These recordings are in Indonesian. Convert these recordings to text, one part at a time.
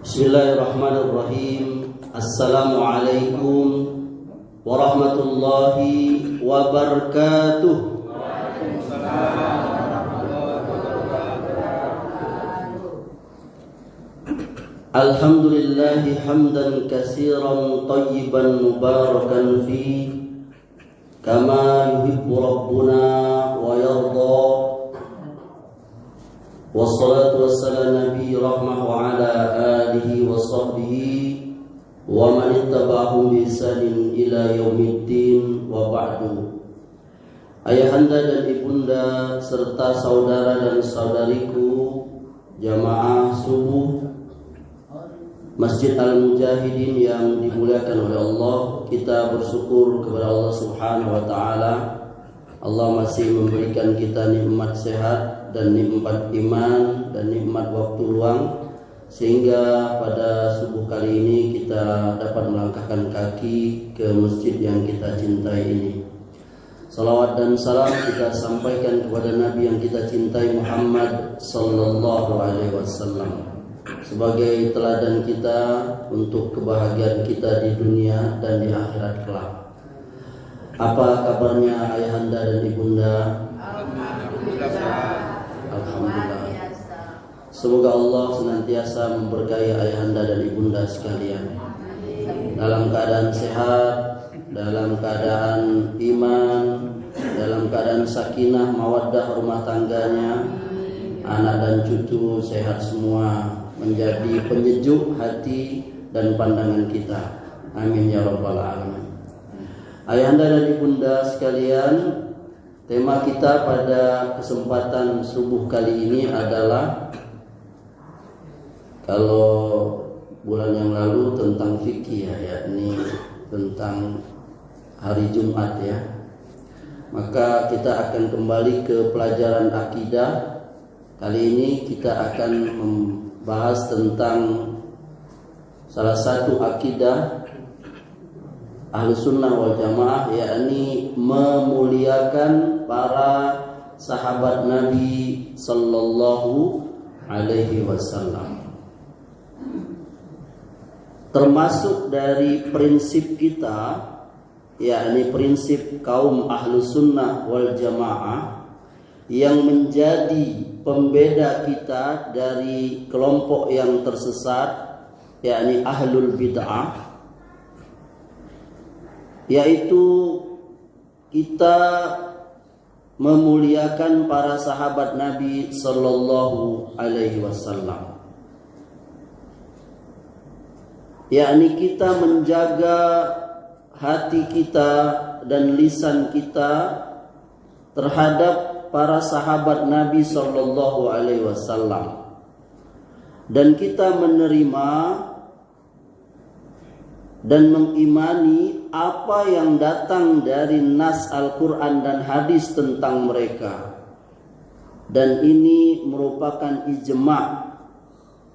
Bismillahirrahmanirrahim. Assalamualaikum warahmatullahi wabarakatuh. Alhamdulillahi hamdan katsiran tayyiban mubarakan fi kama yuhibbu rabbuna wa yarda. Wassalatu wassalamu nabi rahmah wa ala alihi wa sahbihi wa man ittaba'ahum bi ihsanin ila yaumiddin wa ba'du. Ayahanda dan ibunda serta saudara dan saudariku jamaah subuh Masjid Al-Mujahidin yang dimuliakan oleh Allah, kita bersyukur kepada Allah Subhanahu wa taala. Allah masih memberikan kita nikmat sehat dan nikmat iman dan nikmat waktu luang, sehingga pada subuh kali ini kita dapat melangkahkan kaki ke masjid yang kita cintai ini. Salawat dan salam kita sampaikan kepada Nabi yang kita cintai, Muhammad sallallahu alaihi wasallam, sebagai teladan kita untuk kebahagiaan kita di dunia dan di akhirat kelak. Apa kabarnya ayahanda dan ibunda? Alhamdulillah. Semoga Allah senantiasa memberkahi ayahanda dan ibunda sekalian dalam keadaan sehat, dalam keadaan iman, dalam keadaan sakinah mawaddah rumah tangganya, anak dan cucu sehat semua, menjadi penyejuk hati dan pandangan kita. Amin ya rabbal alamin. Ayahanda dan ibunda sekalian, tema kita pada kesempatan subuh kali ini adalah, kalau bulan yang lalu tentang fikih ya, yakni tentang hari Jumat ya, maka kita akan kembali ke pelajaran akidah. Kali ini kita akan membahas tentang salah satu akidah Ahlus Sunnah wal Jamaah, yakni memuliakan para sahabat Nabi sallallahu alaihi wasallam. Termasuk dari prinsip kita, yakni prinsip kaum Ahlus Sunnah wal Jamaah, yang menjadi pembeda kita dari kelompok yang tersesat, yakni Ahlul Bid'ah, yaitu kita memuliakan para sahabat Nabi sallallahu alaihi wasallam, yakni kita menjaga hati kita dan lisan kita terhadap para sahabat Nabi sallallahu alaihi wasallam, dan kita menerima dan mengimani apa yang datang dari nas Al-Quran dan hadis tentang mereka. Dan ini merupakan ijma'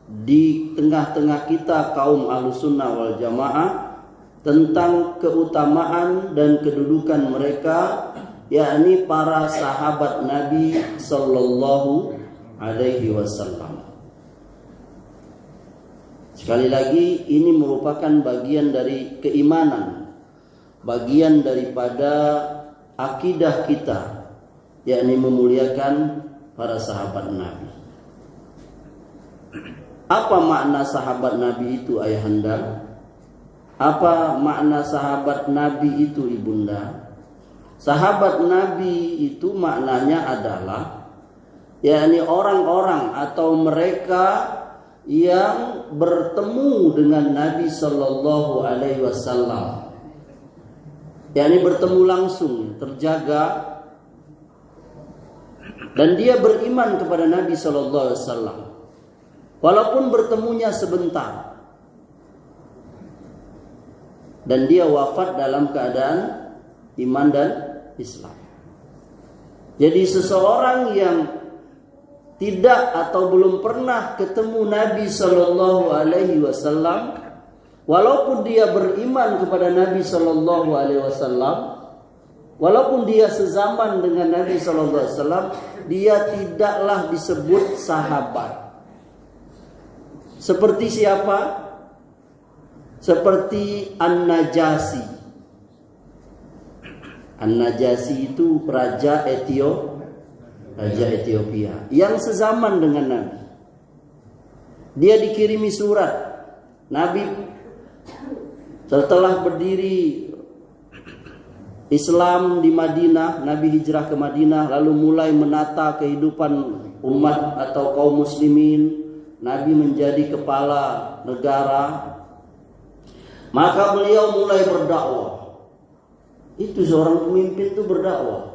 di tengah-tengah kita kaum Ahlussunnah wal Jamaah tentang keutamaan dan kedudukan mereka, yakni para sahabat Nabi sallallahu alaihi wasallam. Sekali lagi, ini merupakan bagian dari keimanan, bagian daripada akidah kita, yakni memuliakan para sahabat Nabi. Apa makna sahabat Nabi itu, ayahanda? Apa makna sahabat Nabi itu, ibunda? Sahabat Nabi itu maknanya adalah, yakni orang-orang atau mereka yang bertemu dengan Nabi sallallahu alaihi wasallam, yakni bertemu langsung, terjaga, dan dia beriman kepada Nabi sallallahu alaihi wasallam walaupun bertemunya sebentar, dan dia wafat dalam keadaan iman dan Islam. Jadi seseorang yang tidak atau belum pernah ketemu Nabi sallallahu alaihi wasallam, walaupun dia beriman kepada Nabi sallallahu alaihi wasallam, walaupun dia sezaman dengan Nabi sallallahu alaihi wasallam, dia tidaklah disebut sahabat. Seperti siapa? Seperti An-Najasi. An-Najasi itu raja Ethiopia yang sezaman dengan Nabi. Dia dikirimi surat. Nabi setelah berdiri Islam di Madinah, Nabi hijrah ke Madinah, lalu mulai menata kehidupan umat atau kaum muslimin. Nabi menjadi kepala negara. Maka beliau mulai berdakwah. Itu seorang pemimpin itu berdakwah.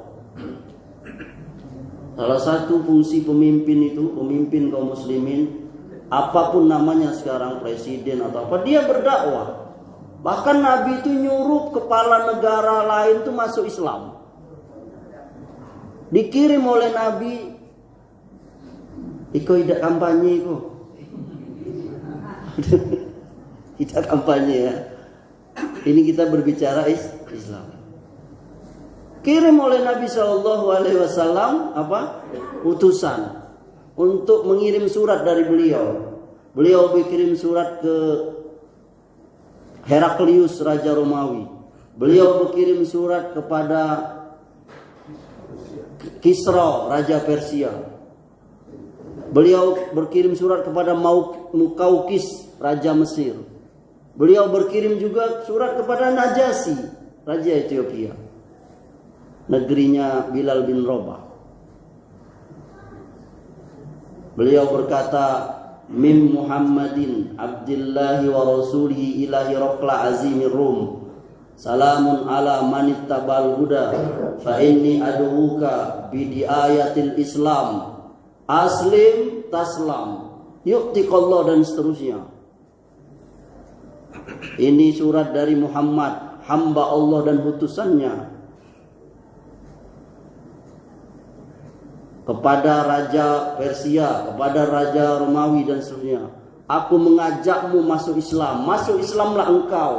Salah satu fungsi pemimpin itu, pemimpin kaum muslimin, apapun namanya sekarang, presiden atau apa, dia berdakwah. Bahkan Nabi itu nyuruh kepala negara lain itu masuk Islam. Dikirim oleh Nabi, iko tidak kampanye iko. Tidak kampanye ya. Ini kita berbicara Islam. Kirim oleh Nabi SAW apa? Utusan untuk mengirim surat dari beliau. Beliau berkirim surat ke Heraklius Raja Romawi. Beliau berkirim surat kepada Kisra Raja Persia. Beliau berkirim surat kepada Mukaukis Raja Mesir. Beliau berkirim juga surat kepada Najasi Raja Ethiopia, negerinya Bilal bin Rabah. Beliau berkata, Mim Muhammadin Abdillahi wa Rasulihi ilahi Raqla azimir Rum. Salamun ala manittabal huda. Fa inni aduuka bidiayatil Islam. Aslim taslam. Yu'tiqallah, dan seterusnya. Ini surat dari Muhammad, hamba Allah dan utusannya, kepada Raja Persia, kepada Raja Romawi dan seterusnya. Aku mengajakmu masuk Islam. Masuk Islamlah engkau.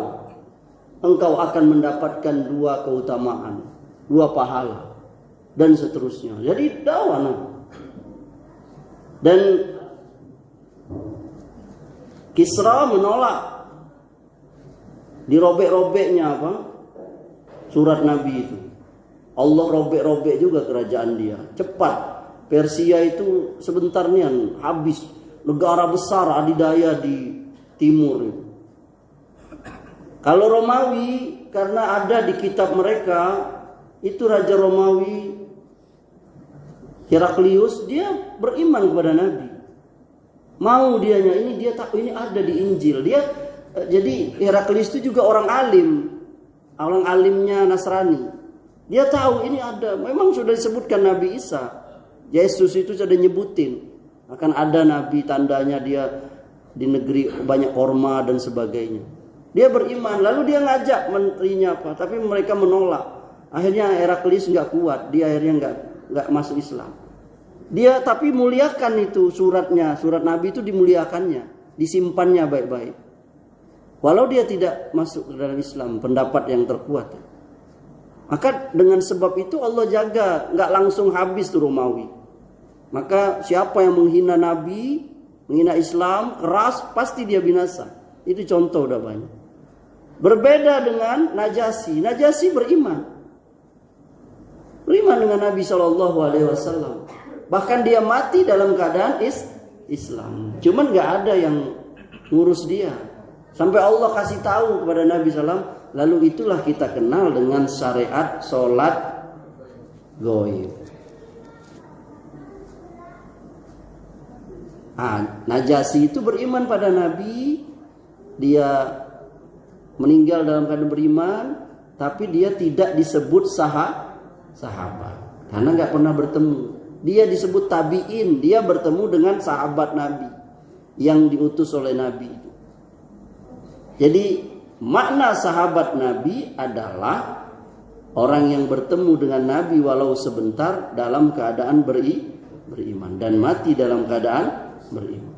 Engkau akan mendapatkan 2 keutamaan, 2 pahala, dan seterusnya. Jadi dakwah. Dan Kisra menolak. Dirobek-robeknya apa? Surat Nabi itu. Allah robek-robek juga kerajaan dia. Cepat. Persia itu sebentar nih habis. Negara besar adidaya di timur itu. Kalau Romawi, karena ada di kitab mereka, itu Raja Romawi Heraklius, dia beriman kepada Nabi. Mau dianya, ini dia tak, ini ada di Injil. Dia jadi Heraklius itu juga orang alim. Orang alimnya Nasrani. Dia tahu ini ada. Memang sudah disebutkan Nabi Isa. Yesus itu sudah nyebutin. Akan ada Nabi, tandanya dia di negeri banyak korma dan sebagainya. Dia beriman. Lalu dia ngajak menterinya apa. Tapi mereka menolak. Akhirnya Heraklius nggak kuat. Dia akhirnya nggak masuk Islam. Dia tapi muliakan itu suratnya. Surat Nabi itu dimuliakannya. Disimpannya baik-baik. Walau dia tidak masuk ke dalam Islam, pendapat yang terkuat. Maka dengan sebab itu Allah jaga, nggak langsung habis tuh Romawi. Maka siapa yang menghina Nabi, menghina Islam, keras, pasti dia binasa. Itu contoh udah banyak. Berbeda dengan Najasi. Najasi beriman. Beriman dengan Nabi SAW. Bahkan dia mati dalam keadaan Islam. Cuman nggak ada yang ngurus dia. Sampai Allah kasih tahu kepada Nabi SAW. Lalu itulah kita kenal dengan syariat sholat goib. Najasi itu beriman pada Nabi. Dia meninggal dalam keadaan beriman. Tapi dia tidak disebut sahabat. Karena nggak pernah bertemu. Dia disebut tabi'in. Dia bertemu dengan sahabat Nabi yang diutus oleh Nabi. Jadi makna sahabat Nabi adalah orang yang bertemu dengan Nabi walau sebentar dalam keadaan beriman dan mati dalam keadaan beriman.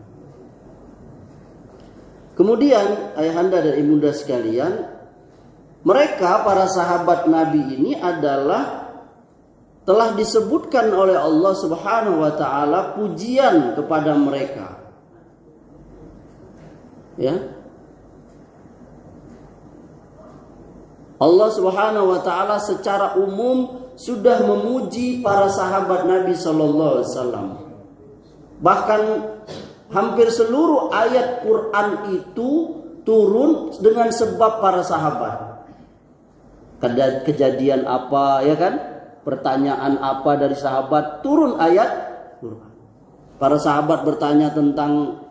Kemudian ayahanda dan ibunda sekalian, mereka para sahabat Nabi ini adalah telah disebutkan oleh Allah Subhanahu wa taala pujian kepada mereka. Ya. Allah Subhanahu wa taala secara umum sudah memuji para sahabat Nabi sallallahu alaihi wasallam. Bahkan hampir seluruh ayat Quran itu turun dengan sebab para sahabat. Kejadian apa, ya kan? Pertanyaan apa dari sahabat, turun ayat Quran. Para sahabat bertanya tentang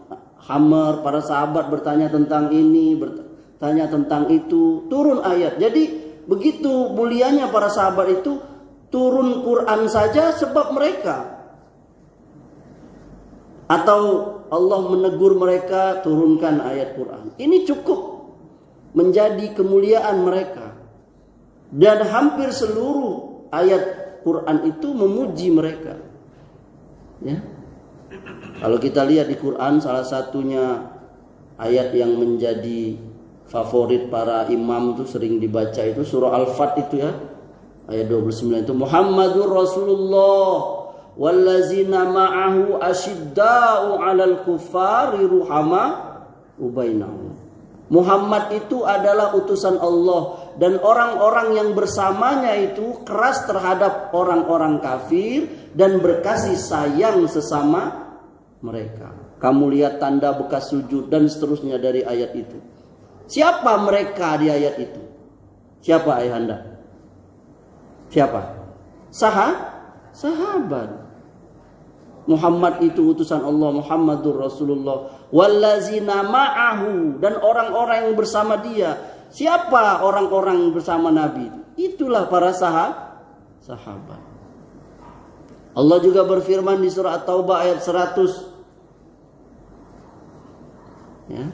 hammer, para sahabat bertanya tentang ini, bertanya tentang itu, turun ayat. Jadi begitu mulianya para sahabat itu, turun Quran saja sebab mereka. Atau Allah menegur mereka, turunkan ayat Quran. Ini cukup menjadi kemuliaan mereka. Dan hampir seluruh ayat Quran itu memuji mereka. Ya. Kalau kita lihat di Quran, salah satunya ayat yang menjadi favorit para imam itu sering dibaca itu surah Al-Fat itu ya. Ayat 29 itu Muhammadur Rasulullah wallazina ma'ahu asyidda'u 'alal kuffari ruhama'u bainahum. Muhammad itu adalah utusan Allah dan orang-orang yang bersamanya itu keras terhadap orang-orang kafir dan berkasih sayang sesama mereka. Kamu lihat tanda bekas sujud dan seterusnya dari ayat itu. Siapa mereka di ayat itu? Siapa ayahanda? Siapa? Sahabat. Muhammad itu utusan Allah, Muhammadur Rasulullah wallazina ma'ahu, dan orang-orang yang bersama dia. Siapa orang-orang bersama Nabi? Itulah para sahabat. Allah juga berfirman di surah At-Taubah ayat 100. Ya.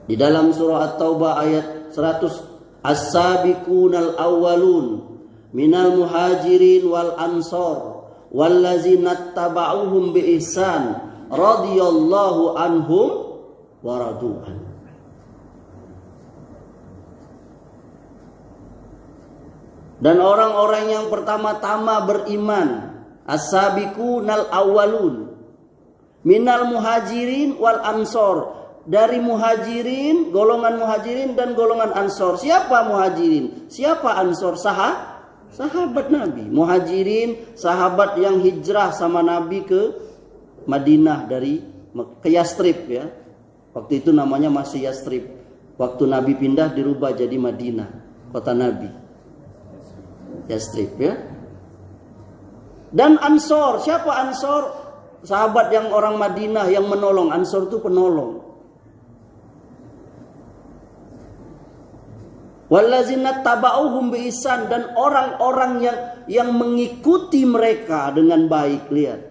Di dalam surah At-Taubah ayat 100, as-sabiqunal awwalun minal muhajirin wal ansor wallazina tabauhum bi ihsan radhiyallahu anhum wa radu'an. Dan orang-orang yang pertama-tama beriman, as-sabiqunal awwalun minal muhajirin wal ansor, dari muhajirin, golongan muhajirin dan golongan ansor. Siapa muhajirin? Siapa ansor? Sahabat Nabi. Muhajirin sahabat yang hijrah sama Nabi ke Madinah ke Yastrib ya. Waktu itu namanya masih Yastrib. Waktu Nabi pindah dirubah jadi Madinah, kota Nabi. Yastrib ya. Dan ansor, siapa ansor? Sahabat yang orang Madinah yang menolong. Ansor itu penolong. Wallazina tabauhum bi ihsan, dan orang-orang yang mengikuti mereka dengan baik. Lihat,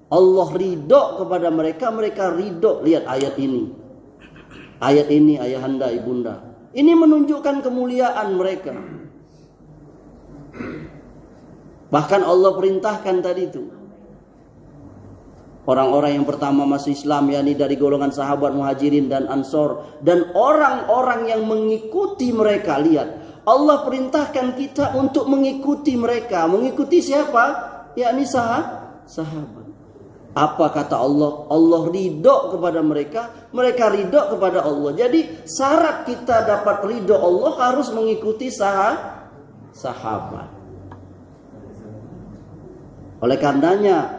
Allah ridho kepada mereka, mereka ridho. Lihat ayat ini. Ayat ini ayahanda ibunda. Ini menunjukkan kemuliaan mereka. Bahkan Allah perintahkan tadi itu. Orang-orang yang pertama masuk Islam, yakni dari golongan sahabat muhajirin dan ansor, dan orang-orang yang mengikuti mereka. Lihat, Allah perintahkan kita untuk mengikuti mereka. Mengikuti siapa? Yakni sahabat. Apa kata Allah? Allah ridho kepada mereka, mereka ridho kepada Allah. Jadi syarat kita dapat ridho Allah harus mengikuti sahabat. Oleh karenanya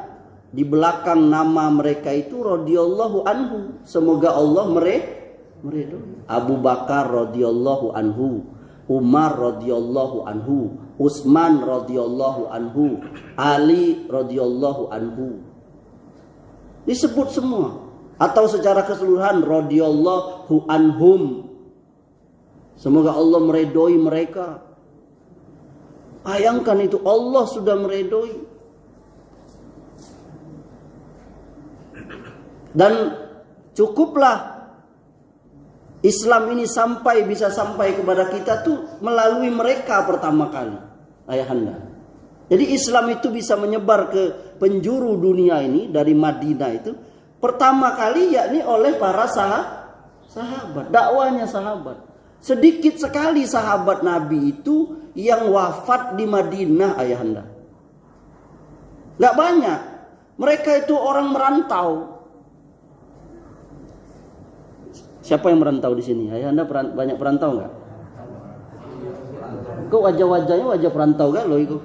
di belakang nama mereka itu radhiyallahu anhu, semoga Allah meridhoi. Abu Bakar radhiyallahu anhu, Umar radhiyallahu anhu, Utsman radhiyallahu anhu, Ali radhiyallahu anhu. Disebut semua, atau secara keseluruhan radhiyallahu anhum. Semoga Allah meridhoi mereka. Bayangkan itu, Allah sudah meridhoi. Dan cukuplah Islam ini bisa sampai kepada kita tuh melalui mereka pertama kali, ayahanda. Jadi Islam itu bisa menyebar ke penjuru dunia ini dari Madinah itu pertama kali yakni oleh para sahabat, dakwanya sahabat. Sedikit sekali sahabat Nabi itu yang wafat di Madinah, ayahanda. Gak banyak. Mereka itu orang merantau. Siapa yang merantau di sini? Ayahanda banyak perantau nggak? Kok wajah-wajahnya wajah perantau kan lo itu?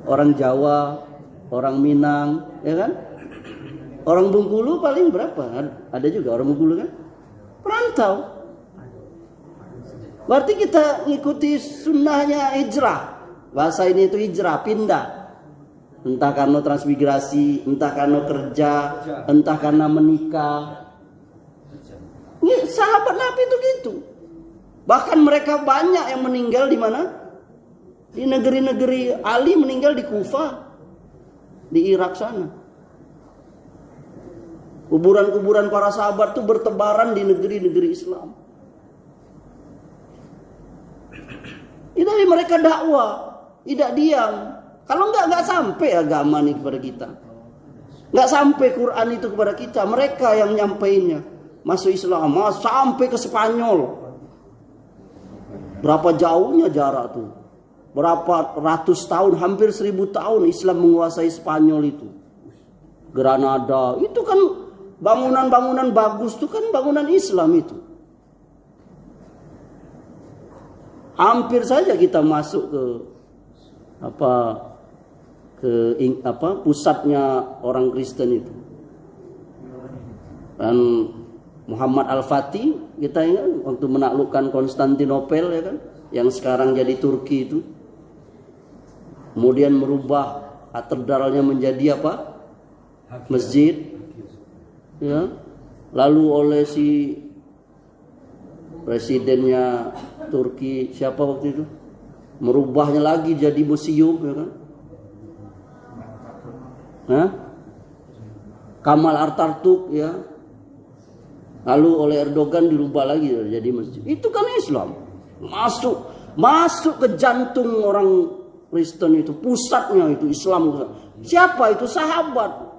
Orang Jawa, orang Minang, ya kan? Orang Bengkulu paling berapa? Ada juga orang Bengkulu kan? Perantau. Berarti kita ngikuti sunnahnya hijrah. Bahasa ini itu hijrah, pindah. Entah karena transmigrasi, entah karena kerja, entah karena menikah. Ini sahabat Nabi itu gitu. Bahkan mereka banyak yang meninggal di mana? Di negeri-negeri. Ali meninggal di Kufah, di Irak sana. Kuburan-kuburan para sahabat itu bertebaran di negeri-negeri Islam. Itu mereka dakwah, tidak diam. Kalau nggak sampai agama ini kepada kita. Nggak sampai Quran itu kepada kita. Mereka yang nyampeinnya. Masuk Islam, sampai ke Spanyol. Berapa jauhnya jarak tuh? Berapa ratus tahun, hampir 1000 tahun Islam menguasai Spanyol itu. Granada, itu kan bangunan-bangunan bagus itu kan bangunan Islam itu. Hampir saja kita masuk ke pusatnya orang Kristen itu. Dan Muhammad Al-Fatih, kita ingat waktu menaklukkan Konstantinopel ya kan, yang sekarang jadi Turki itu. Kemudian merubah katedralnya menjadi apa? Masjid. Ya. Lalu oleh si presidennya Turki siapa waktu itu? Merubahnya lagi jadi museum ya kan? Hah? Kamal Atatürk ya. Lalu oleh Erdogan dirubah lagi jadi masjid. Itu kan Islam. Masuk ke jantung orang Kristen itu, pusatnya itu Islam. Siapa itu? Sahabat.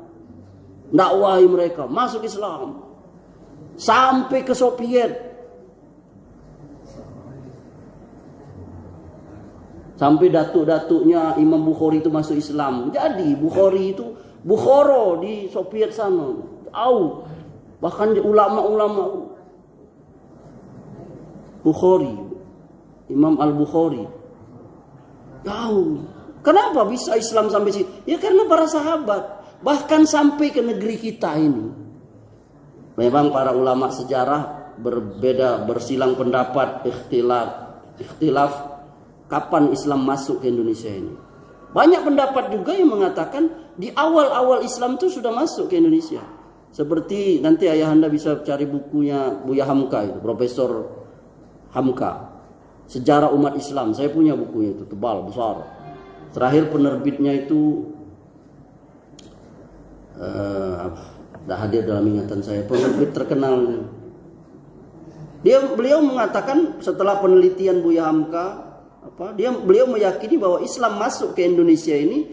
Dakwahi mereka masuk Islam. Sampai ke Soviet. Sampai datuk-datuknya Imam Bukhari itu masuk Islam. Jadi Bukhari itu Bukhara di Soviet sana. Tahu. Bahkan ulama-ulama Bukhari, Imam Al-Bukhari tahu. Kenapa bisa Islam sampai sini? Ya karena para sahabat. Bahkan sampai ke negeri kita ini. Memang para ulama sejarah berbeda, bersilang pendapat, ikhtilaf kapan Islam masuk ke Indonesia ini. Banyak pendapat juga yang mengatakan di awal-awal Islam itu sudah masuk ke Indonesia. Seperti nanti ayahanda bisa cari bukunya Buya Hamka itu, Profesor Hamka. Sejarah Umat Islam. Saya punya bukunya itu, tebal, besar. Terakhir penerbitnya itu tidak hadir dalam ingatan saya. Penerbit terkenal. Beliau mengatakan setelah penelitian Buya Hamka, beliau meyakini bahwa Islam masuk ke Indonesia ini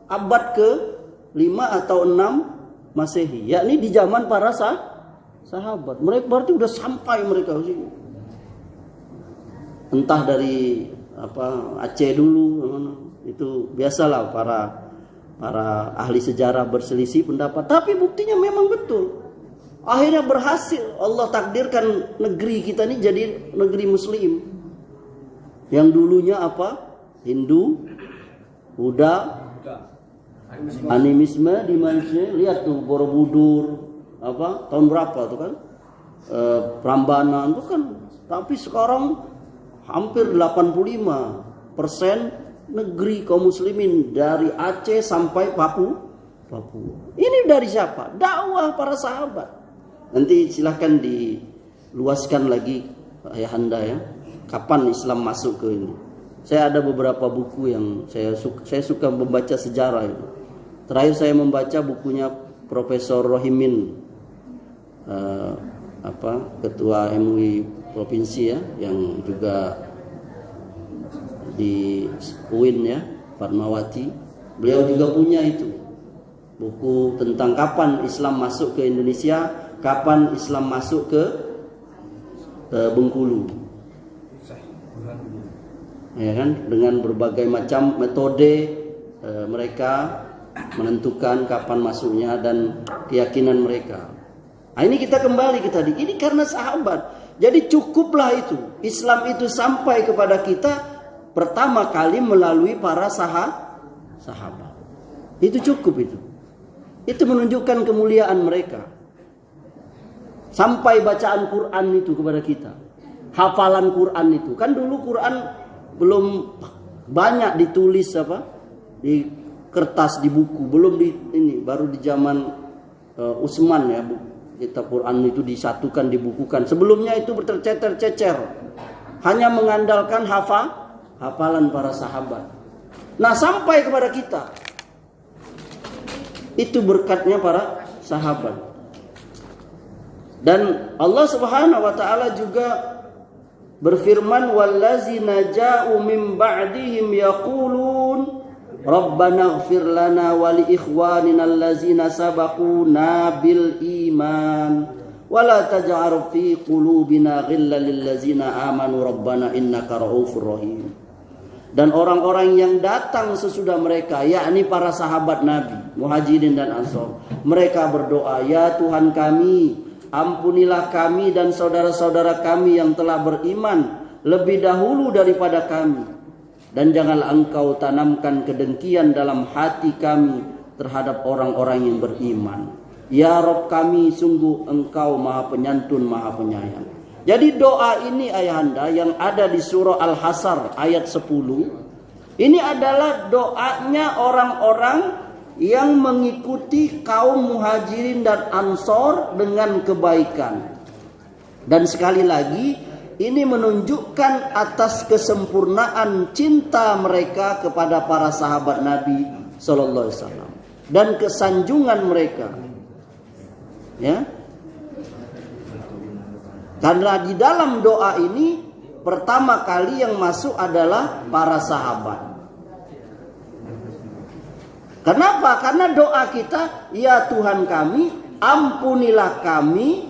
abad ke-5 atau 6 Masehi, yakni di zaman para sahabat. Mereka berarti udah sampai mereka sini. Entah dari Aceh dulu, itu biasalah para ahli sejarah berselisih pendapat. Tapi buktinya memang betul. Akhirnya berhasil. Allah takdirkan negeri kita ini jadi negeri Muslim. Yang dulunya Hindu, Buddha, animisme di Malaysia. Lihat tuh Borobudur tahun berapa tuh kan, Prambanan tuh kan. Tapi sekarang hampir 85% negeri kaum muslimin dari Aceh sampai Papua. Ini dari siapa? Dakwah para sahabat. Nanti silahkan diluaskan lagi ayahanda ya. Kapan Islam masuk ke ini? Saya ada beberapa buku yang saya suka membaca sejarah itu. Terakhir saya membaca bukunya Profesor Rohimin, ketua MUI provinsi ya, yang juga di UIN ya, Fatmawati. Beliau juga punya itu buku tentang kapan Islam masuk ke Indonesia, kapan Islam masuk ke Bengkulu. Ya kan, dengan berbagai macam metode mereka menentukan kapan masuknya dan keyakinan mereka. Nah, ini kita kembali ke tadi. Ini karena sahabat. Jadi cukuplah itu. Islam itu sampai kepada kita pertama kali melalui para sahabat. Itu cukup itu. Itu menunjukkan kemuliaan mereka. Sampai bacaan Quran itu kepada kita. Hafalan Quran itu. Kan dulu Quran belum banyak ditulis di kertas, di buku. Belum baru di zaman Utsman ya. Kitab Quran itu disatukan, dibukukan. Sebelumnya itu tercecer-cecer. Hanya mengandalkan hafalan para sahabat. Nah, sampai kepada kita. Itu berkatnya para sahabat. Dan Allah Subhanahu wa taala juga berfirman, wallazina ja'u min ba'dihim yaqulun Rabbana ighfir lana wa li ikhwanina allazina sabaquna bil iman wa la taj'al fi qulubina ghillan lil ladzina amanu rabbana innaka ra'ufur rahim. Dan orang-orang yang datang sesudah mereka, yakni para sahabat Nabi, Muhajirin dan Ansor, mereka berdoa, ya Tuhan kami, ampunilah kami dan saudara-saudara kami yang telah beriman lebih dahulu daripada kami. Dan janganlah engkau tanamkan kedengkian dalam hati kami terhadap orang-orang yang beriman. Ya Rabb kami, sungguh engkau maha penyantun, maha penyayang. Jadi doa ini ayahanda yang ada di surah Al-Hasr ayat 10. Ini adalah doanya orang-orang yang mengikuti kaum Muhajirin dan Ansor dengan kebaikan. Dan sekali lagi, ini menunjukkan atas kesempurnaan cinta mereka kepada para sahabat Nabi Sallallahu Alaihi Wasallam dan kesanjungan mereka. Ya, karena di dalam doa ini pertama kali yang masuk adalah para sahabat. Kenapa? Karena doa kita, ya Tuhan kami, ampunilah kami,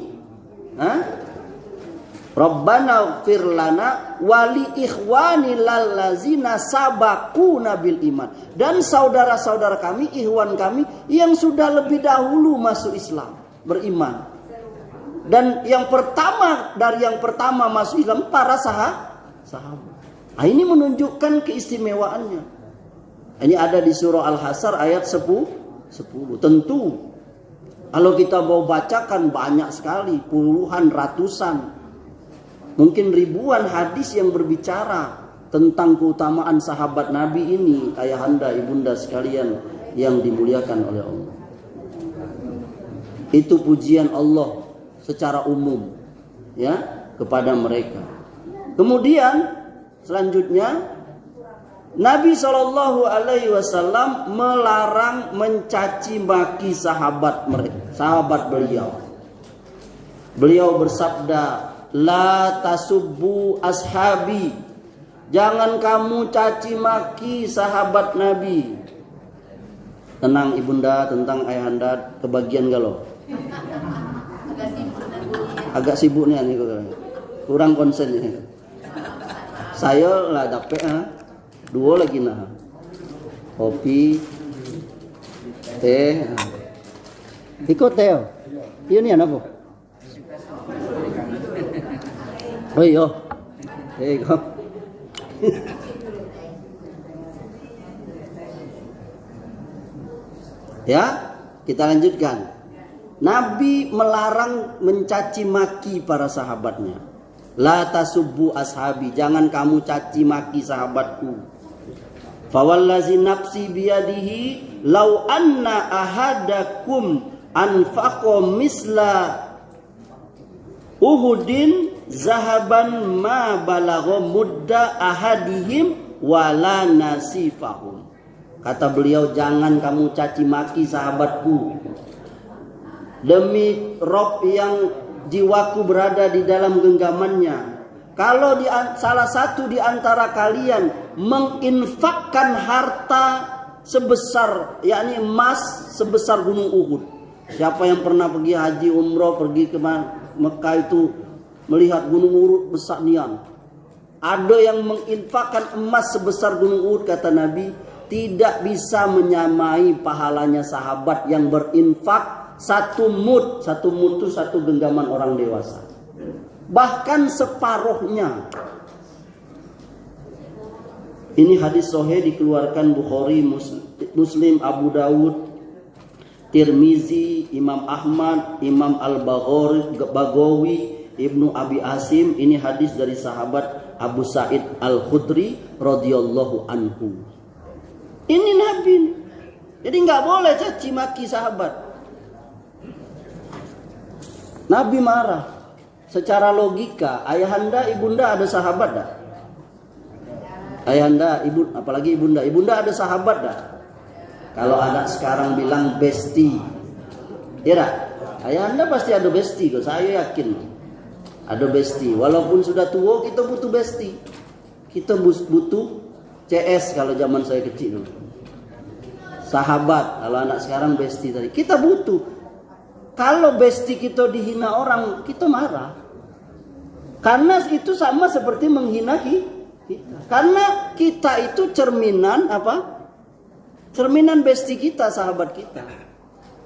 Rabbana ighfir lana wa li ikhwanil ladzina sabaquna bil iman. Dan saudara-saudara kami, ikhwan kami yang sudah lebih dahulu masuk Islam, beriman. Dan yang pertama masuk Islam para sahabat. Nah, ini menunjukkan keistimewaannya. Ini ada di surah Al-Hasr ayat 10. Tentu kalau kita mau bacakan banyak sekali, puluhan, ratusan, mungkin ribuan hadis yang berbicara tentang keutamaan sahabat Nabi ini, ayahanda, ibunda sekalian yang dimuliakan oleh Allah. Itu pujian Allah secara umum ya kepada mereka. Kemudian selanjutnya Nabi Shallallahu Alaihi Wasallam melarang mencaci maki sahabat beliau. Beliau bersabda, la tasubbu ashabi, jangan kamu caci maki sahabat Nabi. Tenang ibunda, tentang ayahanda kebagian galau. Agak sibuk nih, kurang konsen nih. Saya lah dapet dua lagi nah, kopi, teh, ikut teh. Iya nih apa? Oh iya, kok. Ya, kita lanjutkan. Nabi melarang mencaci maki para sahabatnya. La tasubbu ashabi, jangan kamu caci maki sahabatku. Fawallazi nafsi biyadihi law anna ahadakum anfaqa misla Uhudin zahaban ma balagha mudda ahadihim wala nasifahum. Kata beliau, jangan kamu caci maki sahabatku. Demi Rob yang jiwaku berada di dalam genggamannya, kalau salah satu di antara kalian menginfakkan harta sebesar, yakni emas sebesar gunung Uhud. Siapa yang pernah pergi haji umroh, pergi ke Mekah itu melihat gunung Uhud besar nian. Ada yang menginfakkan emas sebesar gunung Uhud, kata Nabi, tidak bisa menyamai pahalanya sahabat yang berinfak Satu mud itu satu genggaman orang dewasa. Bahkan separuhnya. Ini hadis sahih dikeluarkan Bukhari, Muslim, Abu Dawud, Tirmizi, Imam Ahmad, Imam Al-Baghawi, Ibnu Abi Asim. Ini hadis dari sahabat Abu Sa'id Al-Khudri radhiyallahu anhu. Ini Nabi. Jadi nggak boleh caci maki sahabat. Nabi marah. Secara logika, ayahanda, ibunda ada sahabat dah? Ayahanda, ibu, apalagi ibunda. Ibunda ada sahabat dah? Kalau anak sekarang bilang bestie, ya dah? Ayahanda pasti ada bestie kok, saya yakin. Ada bestie. Walaupun sudah tua, kita butuh bestie. Kita butuh CS kalau zaman saya kecil dulu. Sahabat, kalau anak sekarang bestie tadi. Kita butuh. Kalau bestie kita dihina orang, kita marah. Karena itu sama seperti menghina kita. Karena kita itu cerminan apa? Cerminan bestie kita, sahabat kita.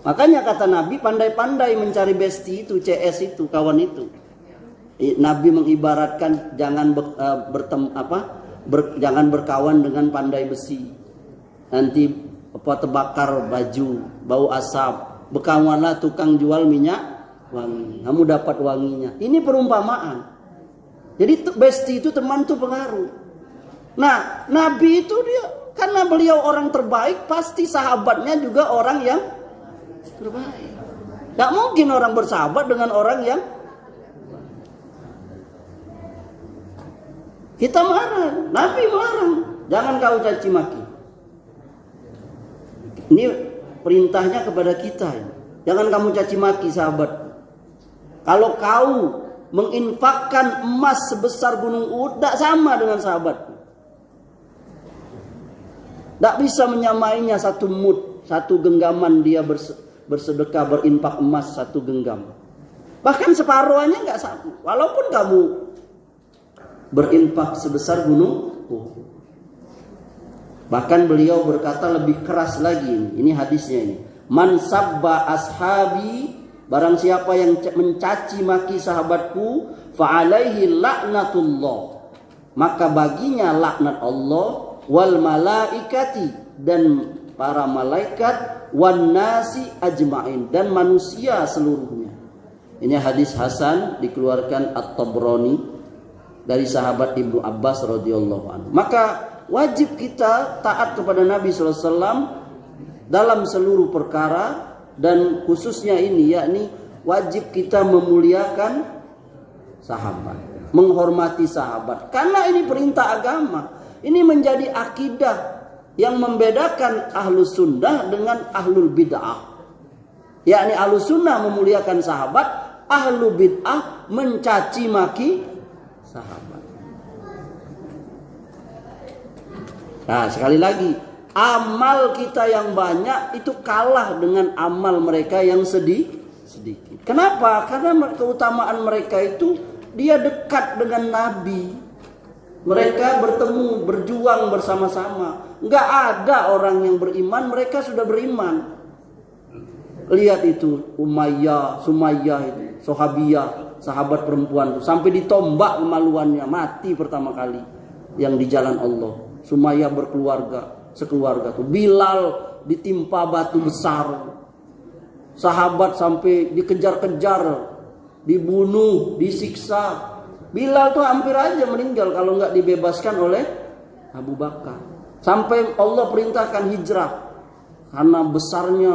Makanya kata Nabi, pandai-pandai mencari bestie itu, CS itu, kawan itu. Nabi mengibaratkan jangan jangan berkawan dengan pandai besi. Nanti terbakar baju, bau asap. Berkawanlah tukang jual minyak wangi, kamu dapat wanginya. Ini perumpamaan. Jadi bestie itu teman itu pengaruh. Nah, Nabi itu dia karena beliau orang terbaik, pasti sahabatnya juga orang yang terbaik. Tidak mungkin orang bersahabat dengan orang yang kita marah. Nabi melarang, jangan kau caci maki. Ini perintahnya kepada kita. Jangan kamu caci maki sahabat. Kalau kau menginfakkan emas sebesar gunung Uhud, tidak sama dengan sahabat. Tidak bisa menyamainya satu mud, satu genggaman dia bersedekah, berinfak emas satu genggam. Bahkan separuhnya nggak sama. Walaupun kamu berinfak sebesar gunung Uhud. Bahkan beliau berkata lebih keras lagi. Ini hadisnya ini. Man sabba ashabi, barang siapa yang mencaci maki sahabatku, fa alaihi laknatullah, maka baginya laknat Allah, wal malaikati, dan para malaikat, wan nasi ajmain, dan manusia seluruhnya. Ini hadis hasan dikeluarkan At-Tabrani dari sahabat Ibnu Abbas radhiyallahu anhu. Maka wajib kita taat kepada Nabi SAW dalam seluruh perkara, dan khususnya ini, yakni wajib kita memuliakan sahabat, menghormati sahabat, karena ini perintah agama. Ini menjadi akidah yang membedakan ahlus sunnah dengan ahlul bid'ah. Yakni ahlus sunnah memuliakan sahabat, ahlul bid'ah mencaci maki sahabat. Nah, sekali lagi, amal kita yang banyak itu kalah dengan amal mereka yang sedikit. Kenapa? Karena keutamaan mereka itu dia dekat dengan Nabi. Mereka bertemu, berjuang bersama-sama. Enggak ada orang yang beriman, mereka sudah beriman. Lihat itu Sumayyah itu, Sahabiyah, sahabat perempuan itu, sampai ditombak kemaluannya, mati pertama kali yang di jalan Allah. Sumayyah sekeluarga tuh. Bilal ditimpa batu besar. Sahabat sampai dikejar-kejar, dibunuh, disiksa. Bilal tuh hampir aja meninggal kalau nggak dibebaskan oleh Abu Bakar. Sampai Allah perintahkan hijrah karena besarnya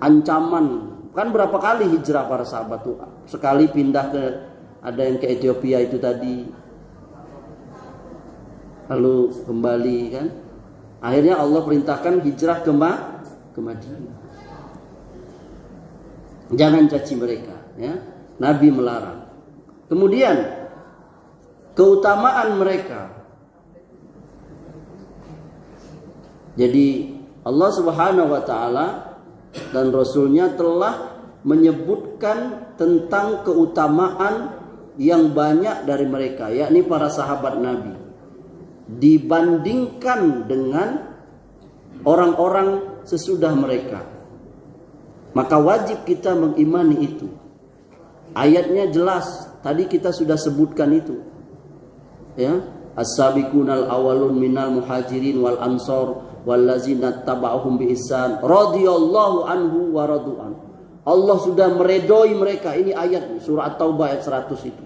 ancaman. Kan berapa kali hijrah para sahabat tuh? Sekali pindah ada yang ke Ethiopia itu tadi. Lalu kembali kan. Akhirnya Allah perintahkan hijrah ke Madinah. Jangan caci mereka, ya. Nabi melarang. Kemudian keutamaan mereka. Jadi Allah Subhanahu wa taala dan Rasulnya telah menyebutkan tentang keutamaan yang banyak dari mereka, yakni para sahabat Nabi, dibandingkan dengan orang-orang sesudah mereka. Maka wajib kita mengimani itu. Ayatnya jelas, tadi kita sudah sebutkan itu. Ya, as-sabiqunal awalun minal muhajirin wal ansor wallazina taba'uhum bi ihsan radhiyallahu anhu wa radu'an. Allah sudah meredoi mereka. Ini ayat surah At-Taubah ayat 100 itu.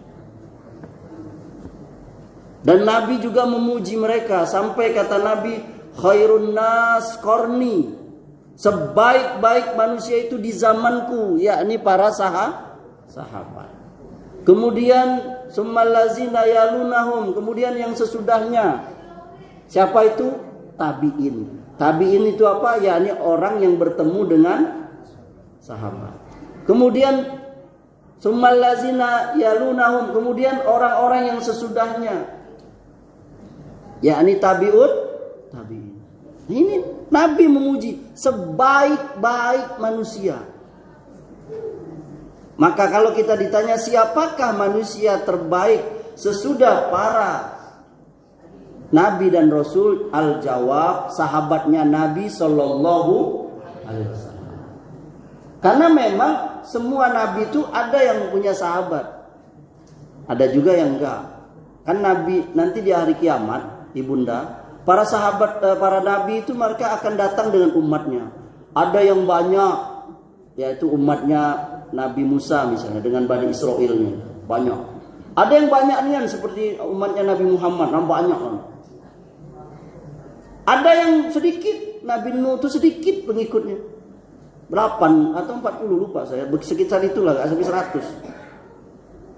Dan Nabi juga memuji mereka sampai kata Nabi, khairun nas qarni, sebaik-baik manusia itu di zamanku, yakni para sahabat. Kemudian summal ladzina yalunahum, kemudian yang sesudahnya. Siapa itu? Tabi'in. Tabi'in itu apa? Yakni orang yang bertemu dengan sahabat. Kemudian summal ladzina yalunahum, kemudian orang-orang yang sesudahnya, yakni tabi'in. Ini Nabi memuji sebaik-baik manusia. Maka kalau kita ditanya siapakah manusia terbaik sesudah para Nabi dan Rasul, al-jawab sahabatnya Nabi Sallallahu Alaihi Wasallam. Karena memang semua Nabi itu ada yang punya sahabat, ada juga yang enggak. Kan Nabi nanti di hari kiamat, ibunda, para sahabat, para nabi itu mereka akan datang dengan umatnya. Ada yang banyak, yaitu umatnya Nabi Musa misalnya dengan Bani Israilnya banyak. Ada yang banyak nian seperti umatnya Nabi Muhammad, banyak kan. Ada yang sedikit, Nabi Nuh itu sedikit pengikutnya, 8 atau 40 lupa saya, sekitar itulah, gak sampai 100.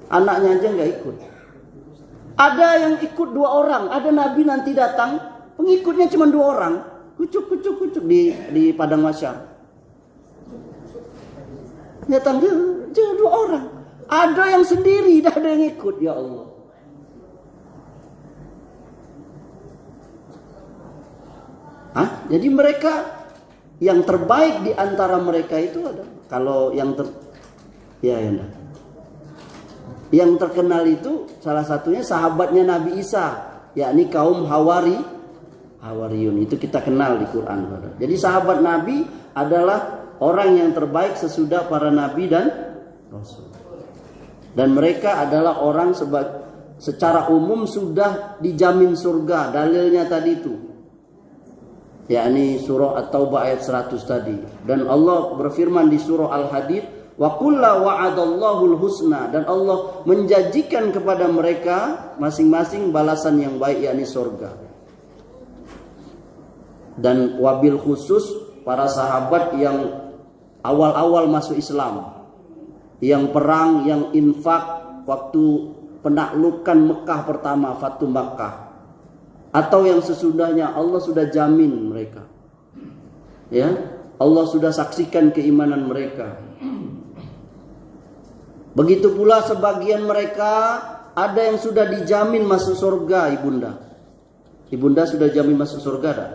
Anaknya aja nggak ikut. Ada yang ikut 2 orang, ada Nabi nanti datang, pengikutnya cuma 2 orang, kucuk di padang mahsyar. Datang dia 2 orang. Ada yang sendiri, tidak ada yang ikut, ya Allah. Jadi mereka yang terbaik di antara mereka itu ada. Kalau yang yang terkenal itu salah satunya sahabatnya Nabi Isa, yakni kaum Hawariyun. Itu kita kenal di Quran. Jadi sahabat Nabi adalah orang yang terbaik sesudah para Nabi dan Rasul. Dan mereka adalah orang secara umum sudah dijamin surga. Dalilnya tadi itu, yakni surah At-Taubah ayat 100 tadi. Dan Allah berfirman di surah Al-Hadid, wa kulla wa'adallahu husna, dan Allah menjanjikan kepada mereka masing-masing balasan yang baik, yakni surga. Dan wabil khusus para sahabat yang awal-awal masuk Islam, yang perang, yang infak waktu penaklukan Mekah pertama, Fatu Makkah, atau yang sesudahnya, Allah sudah jamin mereka. Ya, Allah sudah saksikan keimanan mereka. Begitu pula sebagian mereka ada yang sudah dijamin masuk surga, ibunda. Ibunda sudah jamin masuk surga dah?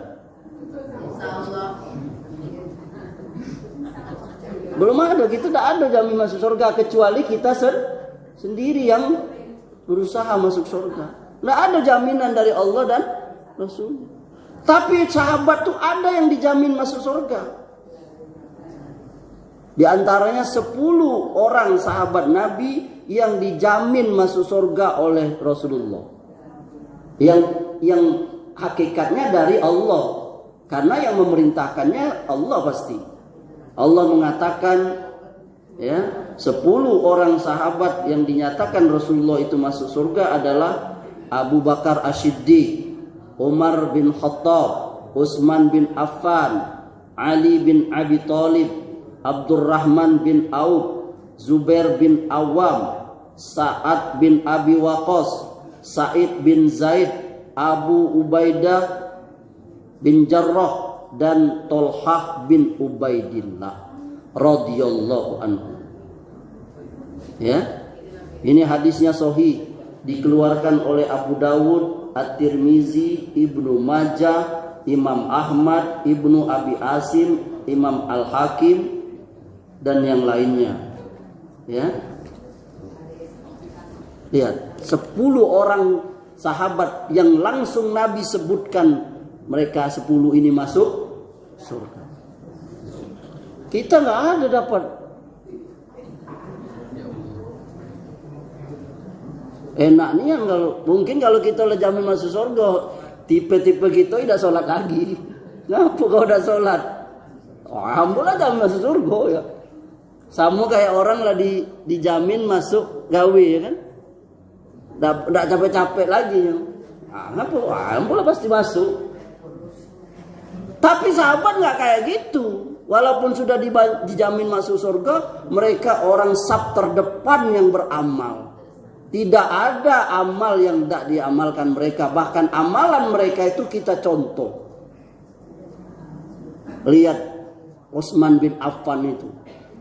Belum ada, kita tidak ada jamin masuk surga kecuali kita sendiri yang berusaha masuk surga. Tidak ada jaminan dari Allah dan Rasul. Tapi sahabat tuh ada yang dijamin masuk surga. Di antaranya 10 orang sahabat Nabi yang dijamin masuk surga oleh Rasulullah. Yang hakikatnya dari Allah. Karena yang memerintahkannya Allah pasti. Allah mengatakan, ya, 10 orang sahabat yang dinyatakan Rasulullah itu masuk surga adalah Abu Bakar As-Siddiq, Umar bin Khattab, Utsman bin Affan, Ali bin Abi Thalib, Abdurrahman bin Auf, Zubair bin Awam, Sa'ad bin Abi Waqqas, Sa'id bin Zaid, Abu Ubaidah bin Jarrah, dan Tolhah bin Ubaidillah radhiyallahu anhu. Ya, ini hadisnya sahih, dikeluarkan oleh Abu Dawud, At-Tirmizi, Ibnu Majah, Imam Ahmad, Ibnu Abi Asim, Imam Al-Hakim, dan yang lainnya. Ya, lihat 10 orang sahabat yang langsung Nabi sebutkan mereka 10 ini masuk surga. Kita nggak ada dapat. Enak nih kalau kita udah jamin masuk surga, tipe-tipe kita tidak sholat lagi. Ngapa kau udah sholat? Oh, alhamdulillah jamin masuk surga ya. Sama kayak orang lah dijamin masuk gawe ya kan? Nggak capek-capek lagi ya. Ngapa? Alhamdulillah pasti masuk. Tapi sahabat nggak kayak gitu. Walaupun sudah dijamin masuk surga, mereka orang saf terdepan yang beramal. Tidak ada amal yang tidak diamalkan mereka. Bahkan amalan mereka itu kita contoh. Lihat Utsman bin Affan itu.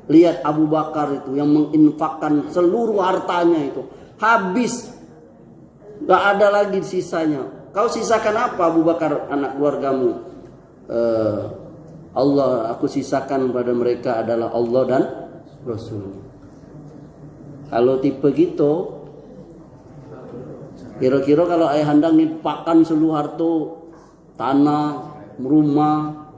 Lihat Abu Bakar itu yang menginfakkan seluruh hartanya itu. Habis. Gak ada lagi sisanya. Kau sisakan apa Abu Bakar anak keluargamu? Allah, aku sisakan pada mereka adalah Allah dan Rasul. Kalau tipe gitu, kira-kira kalau ayahanda nimpakan seluruh harta, tanah, rumah,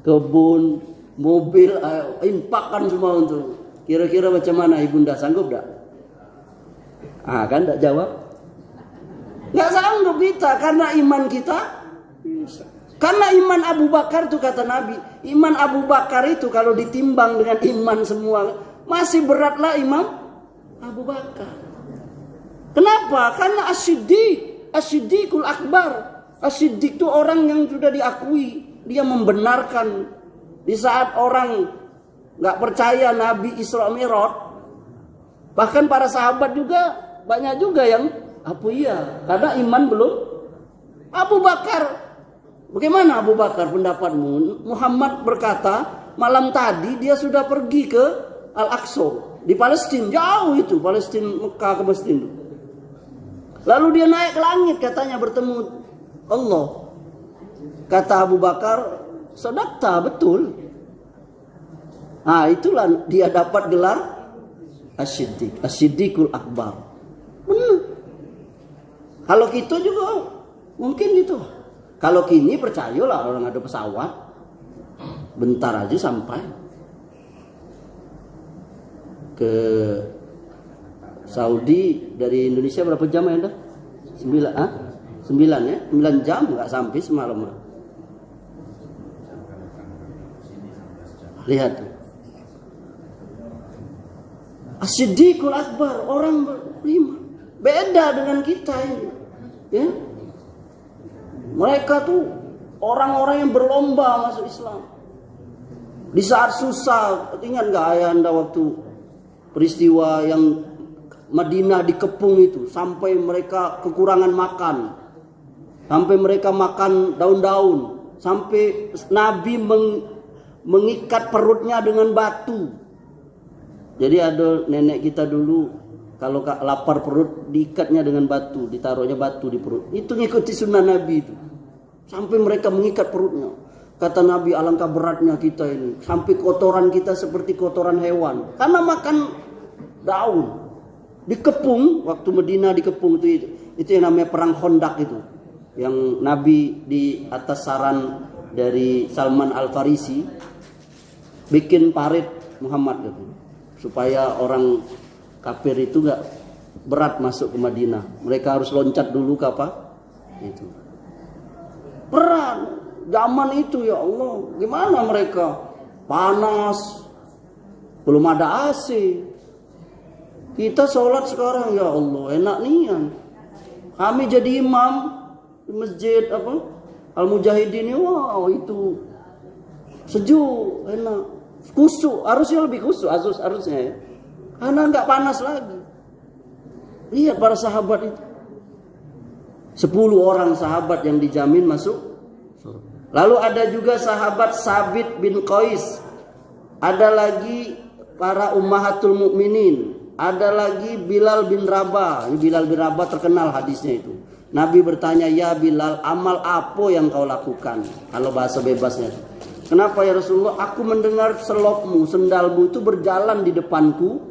kebun, mobil, infakkan semua untuk. Kira-kira macam mana ibunda, sanggup tak? Kan tak jawab. Nggak sanggup kita karena iman kita. Karena iman Abu Bakar itu kata Nabi, iman Abu Bakar itu kalau ditimbang dengan iman semua masih beratlah imam Abu Bakar. Kenapa? Karena As-Siddiqul Akbar. As-Siddiq itu orang yang sudah diakui, dia membenarkan. Di saat orang nggak percaya Nabi Isra Mi'raj, bahkan para sahabat juga banyak juga yang apa iya, karena iman belum. Abu Bakar, bagaimana Abu Bakar pendapatmu? Muhammad berkata malam tadi dia sudah pergi ke Al-Aqsa di Palestina, jauh itu Palestina, Mekah ke Palestina. Lalu dia naik ke langit katanya bertemu Allah. Kata Abu Bakar, sadaqta, betul. Nah itulah dia dapat gelar As-Siddiq, As-Siddiqul Akbar. Benar. Kalau kita juga mungkin gitu. Kalau kini percayalah orang ada pesawat, bentar aja sampai ke Saudi dari Indonesia berapa jam ya? 9 ya? 9 jam nggak sampai semalam. Lihat. As-Siddiqul Akbar, orang beriman. Beda dengan kita ini. Ya? Mereka tuh orang-orang yang berlomba masuk Islam. Di saat susah, ingat nggak ayah anda waktu peristiwa yang Madinah dikepung itu, sampai mereka kekurangan makan, sampai mereka makan daun-daun, sampai Nabi mengikat perutnya dengan batu. Jadi ada nenek kita dulu, kalau lapar perut diikatnya dengan batu, ditaruhnya batu di perut. Itu ngikuti sunnah Nabi itu. Sampai mereka mengikat perutnya. Kata Nabi, alangkah beratnya kita ini. Sampai kotoran kita seperti kotoran hewan. Karena makan daun. Dikepung, waktu Madinah dikepung itu yang namanya perang Khandaq itu. Yang Nabi di atas saran dari Salman Al-Farisi bikin parit Muhammad gitu. Supaya orang kafir itu gak berat masuk ke Madinah. Mereka harus loncat dulu ke apa? Itu. Berat. Zaman itu ya Allah. Gimana mereka? Panas. Belum ada AC. Kita sholat sekarang ya Allah. Enak nian. Kami jadi imam di masjid apa? Al-Mujahidin. Wow itu sejuk. Enak. Kusuk. Harusnya lebih kusuk. Harusnya ya. Karena nggak panas lagi. Lihat para sahabat itu. 10 orang sahabat yang dijamin masuk. Lalu ada juga sahabat Sabit bin Qais. Ada lagi para ummahatul mukminin. Ada lagi Bilal bin Rabah. Ini Bilal bin Rabah terkenal hadisnya itu. Nabi bertanya, ya Bilal, amal apa yang kau lakukan? Kalau bahasa bebasnya. Kenapa ya Rasulullah? Aku mendengar selopmu, sendalmu itu berjalan di depanku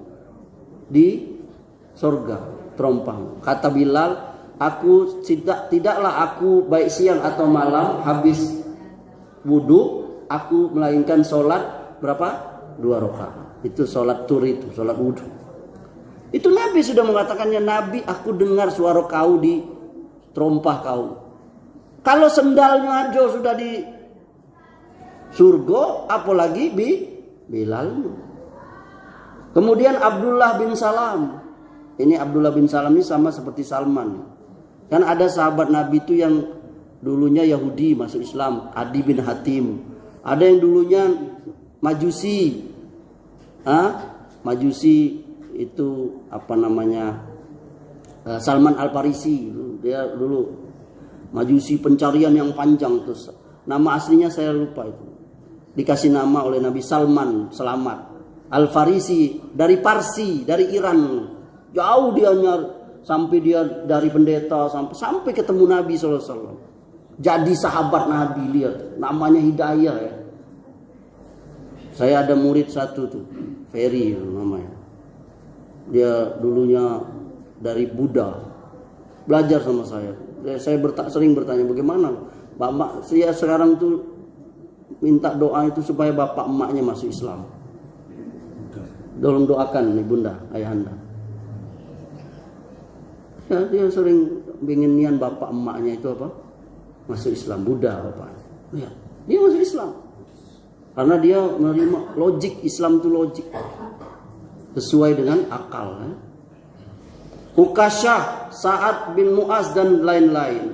di surga, terompang. Kata Bilal, aku tidaklah aku baik siang atau malam habis wudhu, aku melainkan sholat berapa? 2 rakaat. Itu sholat tur, itu sholat wudhu. Itu Nabi sudah mengatakannya, Nabi, aku dengar suara kau di terompah kau. Kalau sendalnya aja sudah di surga, apalagi Bilal. Kemudian Abdullah bin Salam. Ini Abdullah bin Salam ini sama seperti Salman. Kan ada sahabat Nabi itu yang dulunya Yahudi masuk Islam, Adi bin Hatim. Ada yang dulunya Majusi. Majusi itu apa namanya? Salman Al-Farisi. Dia dulu Majusi pencarian yang panjang, terus nama aslinya saya lupa itu. Dikasih nama oleh Nabi Salman, selamat. Al-Farisi dari Parsi, dari Iran. Jauh dia sampai dia dari pendeta sampai ketemu Nabi SAW. Jadi sahabat Nabi, lihat namanya Hidayah ya. Saya ada murid satu tuh, Ferry namanya. Dia dulunya dari Buddha, belajar sama saya. Saya sering bertanya, bagaimana Bapak saya sekarang tuh minta doa itu supaya bapak emaknya masuk Islam. Tolong doakan nih bunda, ayahanda. Ya, dia sering ingin nian bapak emaknya itu apa? Masuk Islam, Buddha bapak. Ya, dia masuk Islam. Karena dia menerima logik, Islam itu logik. Sesuai dengan akal. Ya. Ukasyah, Sa'ad bin Mu'az dan lain-lain.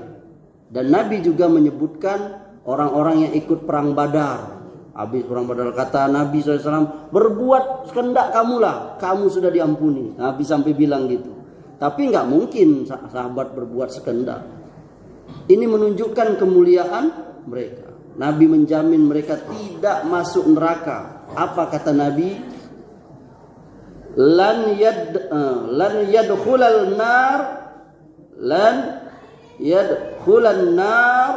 Dan Nabi juga menyebutkan orang-orang yang ikut perang Badar. Habis perang Badar kata Nabi SAW, berbuat sekendak kamulah, kamu sudah diampuni. Nabi sampai bilang gitu. Tapi nggak mungkin sahabat berbuat sekendak. Ini menunjukkan kemuliaan mereka. Nabi menjamin mereka tidak masuk neraka. Apa kata Nabi? Lan yadkhulal nar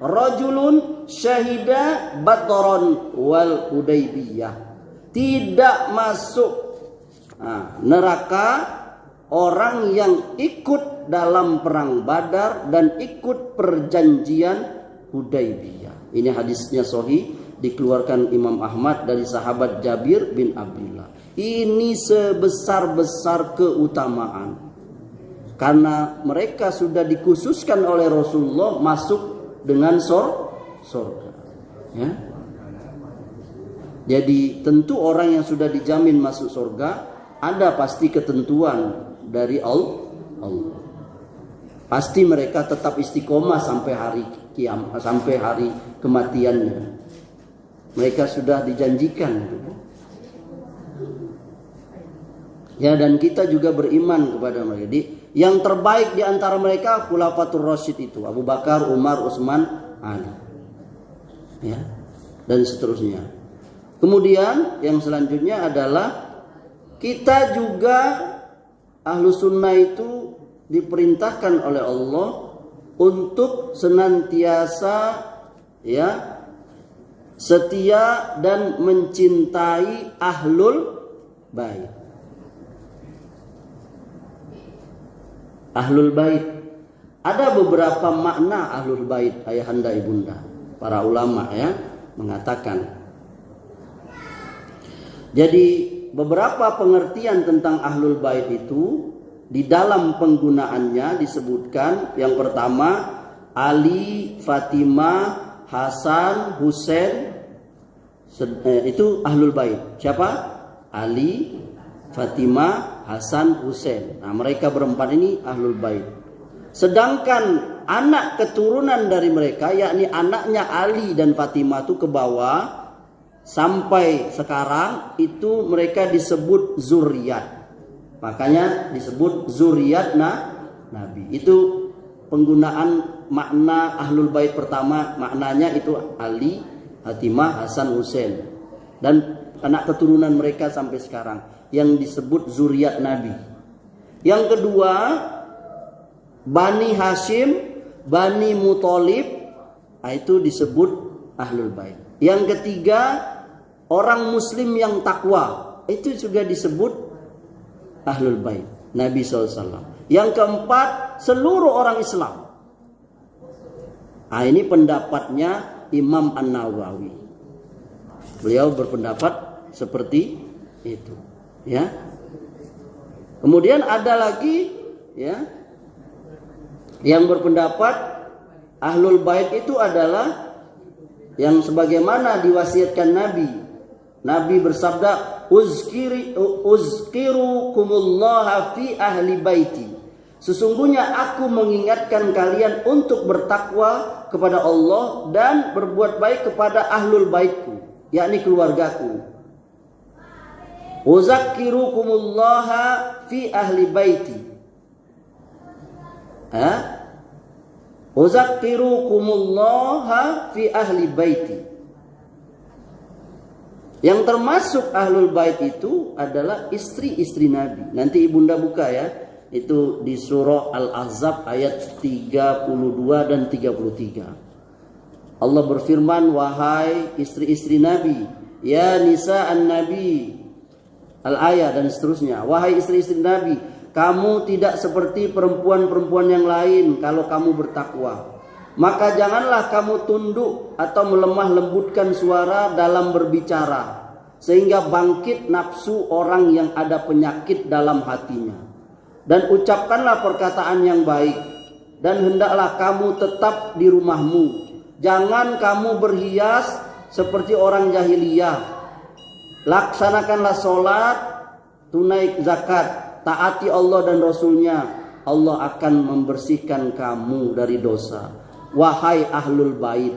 rajulun syahida Badran wal Hudaybiyah. Tidak masuk neraka orang yang ikut dalam perang Badar dan ikut perjanjian Hudaybiyah. Ini hadisnya sahih, dikeluarkan Imam Ahmad dari sahabat Jabir bin Abdullah. Ini sebesar-besar keutamaan. Karena mereka sudah dikhususkan oleh Rasulullah masuk dengan surga. Ya. Jadi tentu orang yang sudah dijamin masuk surga, ada pasti ketentuan dari Allah. Pasti mereka tetap istiqomah sampai hari kiamat, sampai hari kematiannya. Mereka sudah dijanjikan. Ya, dan kita juga beriman kepada mereka. Jadi yang terbaik di antara mereka Khulafatur Rasyid itu Abu Bakar, Umar, Utsman, Ali. Ya. Dan seterusnya. Kemudian yang selanjutnya adalah kita juga Ahlu Sunnah itu diperintahkan oleh Allah untuk senantiasa ya setia dan mencintai Ahlul Bait. Ahlul Bait. Ada beberapa makna Ahlul Bait, ayahanda ibunda. Para ulama ya mengatakan. Jadi beberapa pengertian tentang Ahlul Bait itu di dalam penggunaannya disebutkan yang pertama Ali, Fatimah, Hasan, Husain itu Ahlul Bait. Siapa? Ali, Fatimah, Hasan, Husain. Nah, mereka berempat ini Ahlul Bait. Sedangkan anak keturunan dari mereka, yakni anaknya Ali dan Fatimah itu ke bawah sampai sekarang itu mereka disebut zuriat. Makanya disebut zuriat Nabi. Itu penggunaan makna Ahlul Bait pertama, maknanya itu Ali, Fatimah, Hasan, Husain. Dan anak keturunan mereka sampai sekarang yang disebut zuriat Nabi. Yang kedua, Bani Hashim, Bani Muthalib, itu disebut Ahlul Bait. Yang ketiga, orang muslim yang takwa, itu juga disebut Ahlul Bait Nabi SAW. Yang keempat, seluruh orang Islam. Nah, ini pendapatnya Imam An-Nawawi. Beliau berpendapat seperti itu, ya. Kemudian ada lagi, ya, yang berpendapat Ahlul Bait itu adalah yang sebagaimana diwasiatkan Nabi. Nabi bersabda, "Uzkirukumullah fi ahli baiti." Sesungguhnya aku mengingatkan kalian untuk bertakwa kepada Allah dan berbuat baik kepada ahlul baitku, yakni keluargaku. Uzakkirukumullah fi ahli baiti. Uzakkirukumullah fi ahli baiti. Yang termasuk ahlul bait itu adalah istri-istri Nabi. Nanti ibunda buka ya. Itu di surah Al-Ahzab ayat 32 dan 33. Allah berfirman, wahai istri-istri Nabi, ya nisa'an Nabi, Al-ayat dan seterusnya. Wahai istri-istri Nabi, kamu tidak seperti perempuan-perempuan yang lain kalau kamu bertakwa. Maka janganlah kamu tunduk atau melemah lembutkan suara dalam berbicara, sehingga bangkit nafsu orang yang ada penyakit dalam hatinya. Dan ucapkanlah perkataan yang baik, dan hendaklah kamu tetap di rumahmu. Jangan kamu berhias seperti orang jahiliyah. Laksanakanlah sholat, tunai zakat, taati Allah dan Rasulnya. Allah akan membersihkan kamu dari dosa. Wahai ahlul bait.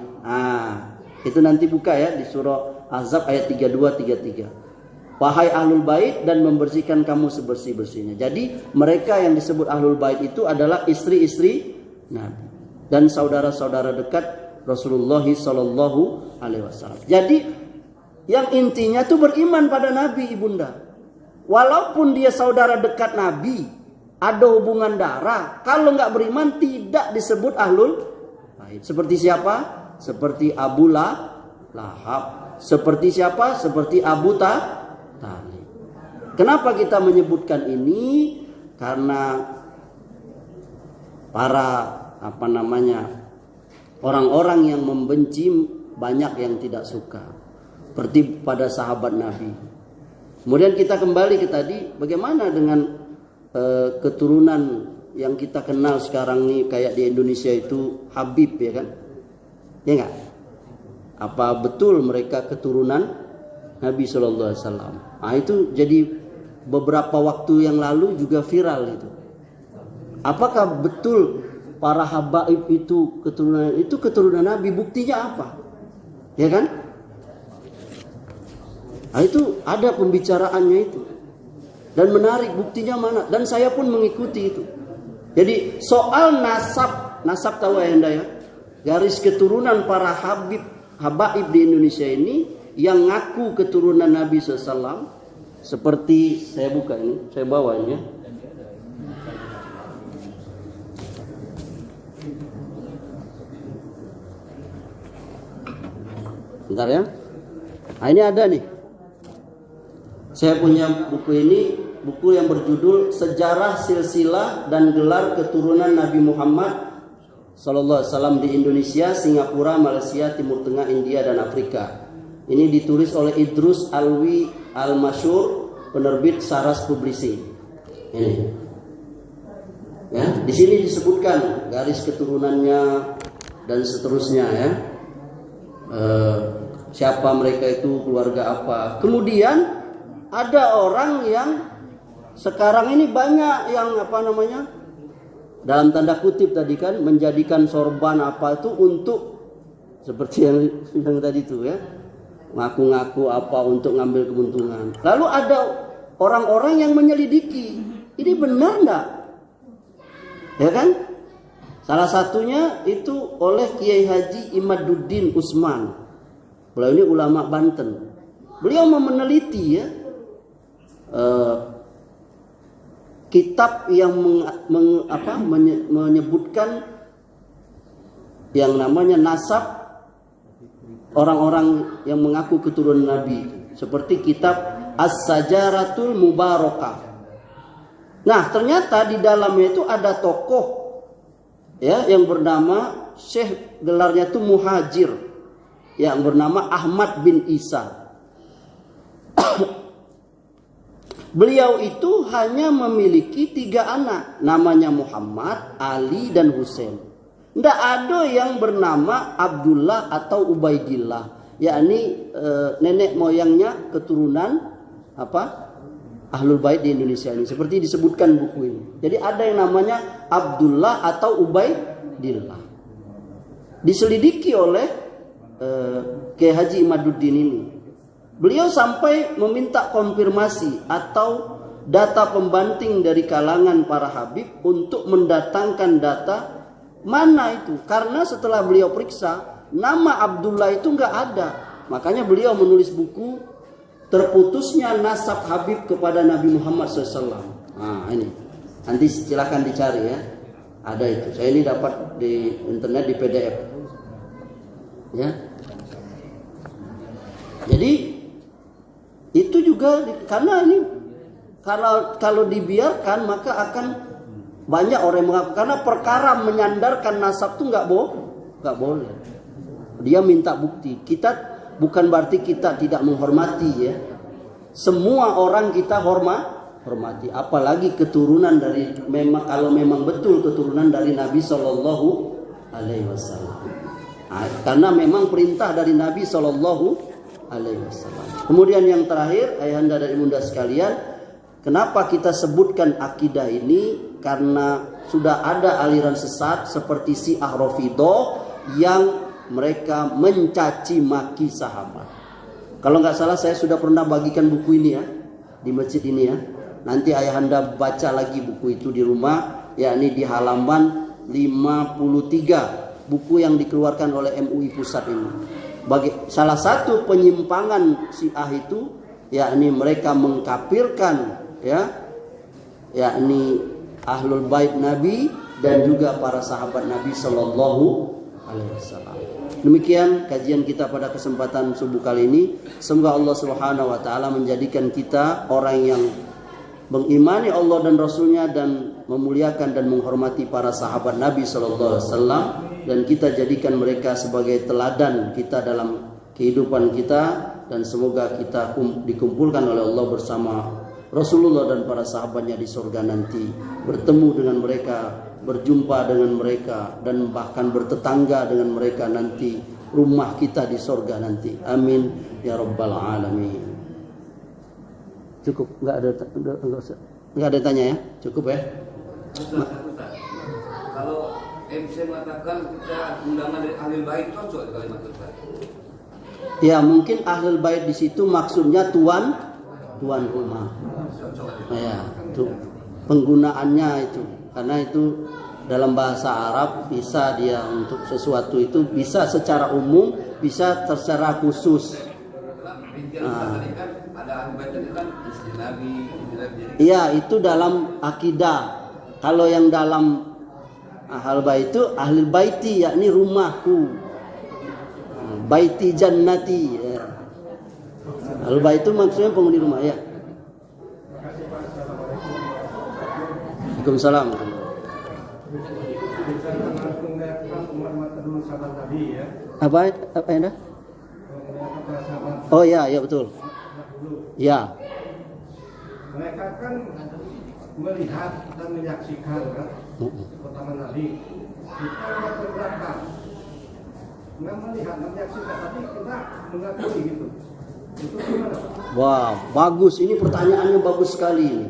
Itu nanti buka ya di surah Ahzab ayat 32-33. Wahai ahlul bait, dan membersihkan kamu sebersih-bersihnya. Jadi mereka yang disebut ahlul bait itu adalah istri-istri Nabi dan saudara-saudara dekat Rasulullah Sallallahu Alaihi Wasallam. Jadi yang intinya tuh beriman pada Nabi, ibunda. Walaupun dia saudara dekat Nabi, ada hubungan darah, kalau nggak beriman tidak disebut ahlul bait. Seperti siapa? Seperti Abu Lahab. Seperti siapa? Seperti Abu Talib. Kenapa kita menyebutkan ini? Karena para orang-orang yang membenci banyak yang tidak suka, seperti pada sahabat Nabi. Kemudian kita kembali ke tadi, bagaimana dengan keturunan yang kita kenal sekarang nih, kayak di Indonesia itu Habib, ya kan? Ya enggak? Apa betul mereka keturunan Nabi Sallallahu Alaihi Wasallam? Itu jadi beberapa waktu yang lalu juga viral itu. Apakah betul para habaib itu keturunan Nabi? Buktinya apa? Ya kan? Itu ada pembicaraannya itu. Dan menarik, buktinya mana? Dan saya pun mengikuti itu. Jadi soal nasab tahu ya Anda ya? Garis keturunan para habaib di Indonesia ini yang ngaku keturunan Nabi SAW, seperti saya buka ini, saya bawa ini ya. Bentar ya. Ini ada nih. Saya punya buku ini, buku yang berjudul Sejarah Silsilah dan Gelar Keturunan Nabi Muhammad Sallallahu Alaihi Wasallam di Indonesia, Singapura, Malaysia, Timur Tengah, India dan Afrika. Ini ditulis oleh Idrus Alwi Al-Masyur, penerbit Saras Publishing. Ini. Ya, di sini disebutkan garis keturunannya dan seterusnya ya. Siapa mereka itu, keluarga apa. Kemudian ada orang yang sekarang ini banyak yang dalam tanda kutip tadi kan, menjadikan sorban apa itu untuk seperti yang tadi itu ya. Ngaku-ngaku apa untuk ngambil keuntungan. Lalu ada orang-orang yang menyelidiki, ini benar enggak? Ya kan? Salah satunya itu oleh Kiai Haji Imaduddin Usman. Beliau ini ulama Banten. Beliau meneliti ya kitab yang menyebutkan yang namanya nasab orang-orang yang mengaku keturunan Nabi, seperti kitab As-Sajaratul Mubarakah. Nah, ternyata di dalamnya itu ada tokoh ya yang bernama Syekh, gelarnya itu Muhajir. yang bernama Ahmad bin Isa. Beliau itu hanya memiliki 3 anak, namanya Muhammad, Ali, dan Husain. Tidak ada yang bernama Abdullah atau Ubaidillah, yakni nenek moyangnya keturunan Ahlul Bait di Indonesia ini, seperti disebutkan buku ini. Jadi ada yang namanya Abdullah atau Ubaidillah. Diselidiki oleh Kiai Haji Imaduddin ini. Beliau sampai meminta konfirmasi atau data pembanting dari kalangan para habib untuk mendatangkan data mana itu. Karena setelah beliau periksa, nama Abdullah itu nggak ada. Makanya beliau menulis buku Terputusnya Nasab Habib kepada Nabi Muhammad SAW. Nah ini, nanti silakan dicari ya. Ada itu. Saya ini dapat di internet di PDF. Ya. Jadi itu juga karena ini kalau dibiarkan maka akan banyak orang yang mengaku, karena perkara menyandarkan nasab itu nggak boleh. Dia minta bukti. Kita bukan berarti kita tidak menghormati ya. Semua orang kita hormati, apalagi keturunan dari kalau memang betul keturunan dari Nabi Shallallahu Alaihi Wasallam. Karena memang perintah dari Nabi Shallallahu Alaihi Wasallam. Kemudian yang terakhir, ayahanda dan ibunda sekalian, kenapa kita sebutkan akidah ini? Karena sudah ada aliran sesat seperti Syiah Rafidhah yang mereka mencaci maki sahabat. Kalau nggak salah saya sudah pernah bagikan buku ini ya di masjid ini ya. Nanti ayahanda baca lagi buku itu di rumah, yakni di halaman 53, buku yang dikeluarkan oleh MUI Pusat ini. Salah satu penyimpangan Syiah itu yakni mereka mengkafirkan ya, yakni Ahlul Bait Nabi dan juga para sahabat Nabi Sallallahu Alaihi Wasallam. Demikian kajian kita pada kesempatan subuh kali ini. Semoga Allah Subhanahu Wa Taala menjadikan kita orang yang mengimani Allah dan Rasulnya dan memuliakan dan menghormati para sahabat Nabi Sallallahu Alaihi Wasallam, dan kita jadikan mereka sebagai teladan kita dalam kehidupan kita, dan semoga kita dikumpulkan oleh Allah bersama Rasulullah dan para sahabatnya di surga nanti, bertemu dengan mereka, berjumpa dengan mereka, dan bahkan bertetangga dengan mereka nanti, rumah kita di surga nanti. Amin ya rabbal alamin. Cukup, nggak ada tanya ya, cukup ya. Kalau MC mengatakan kita undangan dari Ahlul Bait, cocok kalimat Ustaz? Ya mungkin Ahlul Bait di situ maksudnya tuan rumah. Ya, itu penggunaannya itu, karena itu dalam bahasa Arab bisa dia untuk sesuatu itu bisa secara umum, bisa secara khusus. Iya, itu dalam akidah. Kalau yang dalam Ahlul Bait itu Ahlul Baiti, yakni rumahku. Baiti jannati. Ya. Ahlul Bait itu maksudnya penghuni rumah ya. Waalaikumsalam. Apa Anda? Oh ya, ya betul. Ya. Mereka kan melihat dan menyaksikan kan pertama Nabi. Kita berberapa? Nggak melihat dan menyaksikan, tapi kita mengakui gitu. Itu gimana Pak? Wah, bagus. Ini pertanyaannya bagus sekali ini.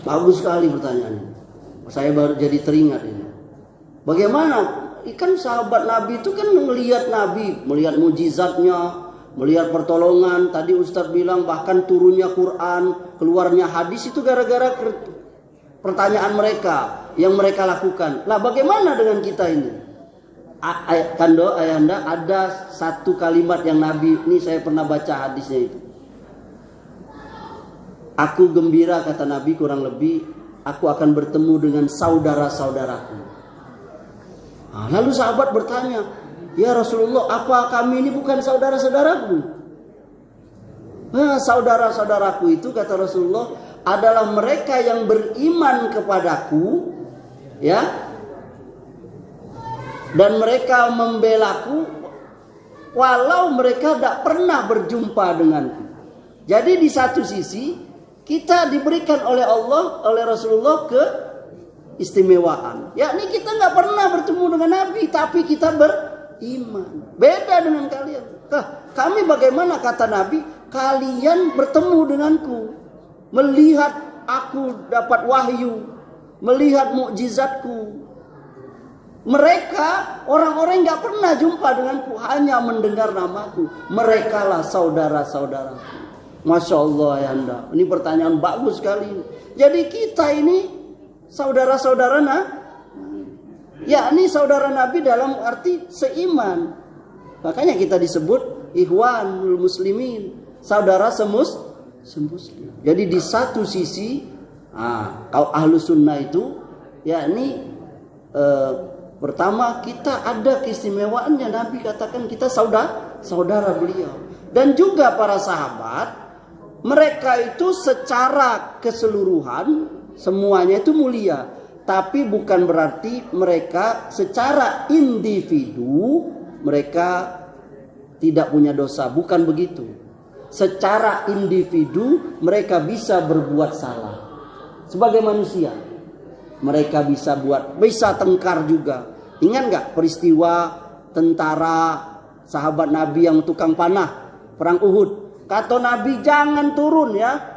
Bagus sekali pertanyaannya. Saya baru jadi teringat ini. Bagaimana? Kan sahabat Nabi itu kan melihat Nabi, melihat mujizatnya, melihat pertolongan. Tadi Ustadz bilang bahkan turunnya Quran, keluarnya hadis itu gara-gara pertanyaan mereka yang mereka lakukan. Lah bagaimana dengan kita ini? Kando ayahanda, ada satu kalimat yang Nabi, ini saya pernah baca hadisnya itu. Aku gembira, kata Nabi, kurang lebih aku akan bertemu dengan saudara-saudaraku. Nah, lalu sahabat bertanya, ya Rasulullah, apa kami ini bukan saudara-saudaraku? Nah, saudara-saudaraku itu, kata Rasulullah, adalah mereka yang beriman kepadaku, ya, dan mereka membelaku walau mereka tidak pernah berjumpa denganku. Jadi di satu sisi kita diberikan oleh Allah, oleh Rasulullah keistimewaan. Yakni kita nggak pernah bertemu dengan Nabi, tapi kita beriman. Beda dengan kalian. Kami bagaimana kata Nabi? Kalian bertemu denganku, melihat aku dapat wahyu, melihat mukjizatku. Mereka orang-orang nggak pernah jumpa denganku, hanya mendengar namaku. Mereka lah saudara-saudaraku. Masya Allah ya anda. Ini pertanyaan bagus sekali. Jadi kita ini saudara-saudara yakni saudara Nabi dalam arti seiman. Makanya kita disebut ikhwanul muslimin, saudara semuslim. Jadi di satu sisi Ahlus Sunnah itu yakni pertama kita ada keistimewaannya. Nabi katakan kita saudara beliau. Dan juga para sahabat, mereka itu secara keseluruhan semuanya itu mulia. Tapi bukan berarti mereka secara individu mereka tidak punya dosa. Bukan begitu. Secara individu mereka bisa berbuat salah. Sebagai manusia mereka bisa tengkar juga. Ingat gak peristiwa tentara sahabat Nabi yang tukang panah perang Uhud? Kata Nabi jangan turun ya.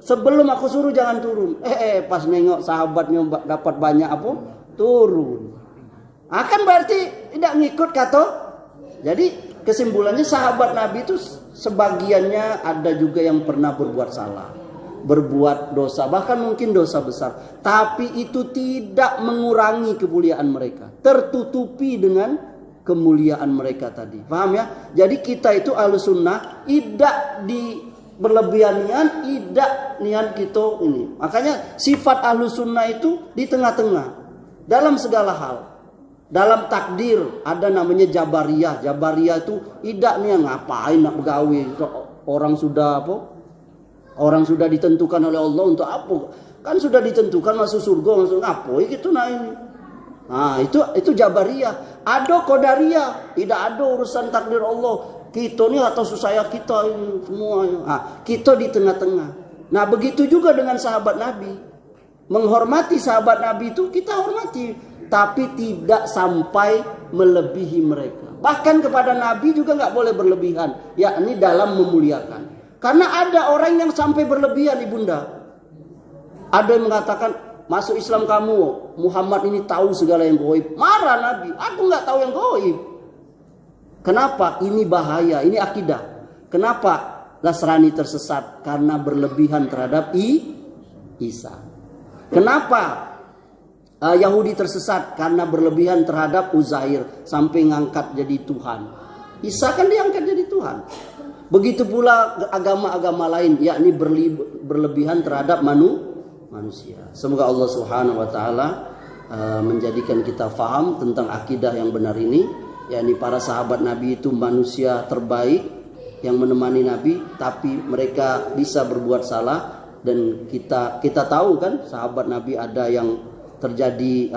Sebelum aku suruh jangan turun. Pas nengok sahabatnya dapat banyak apa? Turun. Akan berarti tidak ngikut kata. Jadi kesimpulannya sahabat Nabi itu sebagiannya ada juga yang pernah berbuat salah, berbuat dosa, bahkan mungkin dosa besar. Tapi itu tidak mengurangi kemuliaan mereka. Tertutupi dengan kemuliaan mereka tadi. Paham ya? Jadi kita itu Ahlus Sunnah tidak di berlebihan tidak niat kita ini. Makanya sifat Ahlus Sunnah itu di tengah-tengah dalam segala hal. Dalam takdir ada namanya Jabariyah. Jabariyah itu tidak niat ngapain nak begawe. Orang sudah apa? Orang sudah ditentukan oleh Allah untuk apa? Kan sudah ditentukan masuk surga langsung apa? Gitu nah ini. Nah itu Jabariyah. Ada Qadariyah, tidak ada urusan takdir Allah. Kita ni atau susah kita ini semua. Kita di tengah-tengah. Nah begitu juga dengan sahabat Nabi. Menghormati sahabat Nabi itu kita hormati, tapi tidak sampai melebihi mereka. Bahkan kepada Nabi juga nggak boleh berlebihan, yakni dalam memuliakan. Karena ada orang yang sampai berlebihan, ibunda. Ada yang mengatakan masuk Islam kamu, Muhammad ini tahu segala yang gaib. Marah Nabi, aku nggak tahu yang gaib. Kenapa? Ini bahaya, ini akidah. Kenapa Nasrani tersesat? Karena berlebihan terhadap Isa. Kenapa Yahudi tersesat? Karena berlebihan terhadap Uzair sampai ngangkat jadi Tuhan. Isa kan diangkat jadi Tuhan. Begitu pula agama-agama lain, yakni berlebihan terhadap manusia. Semoga Allah Subhanahu wa taala menjadikan kita faham tentang akidah yang benar ini, yakni para sahabat Nabi itu manusia terbaik yang menemani Nabi, tapi mereka bisa berbuat salah. Dan kita tahu kan sahabat Nabi ada yang terjadi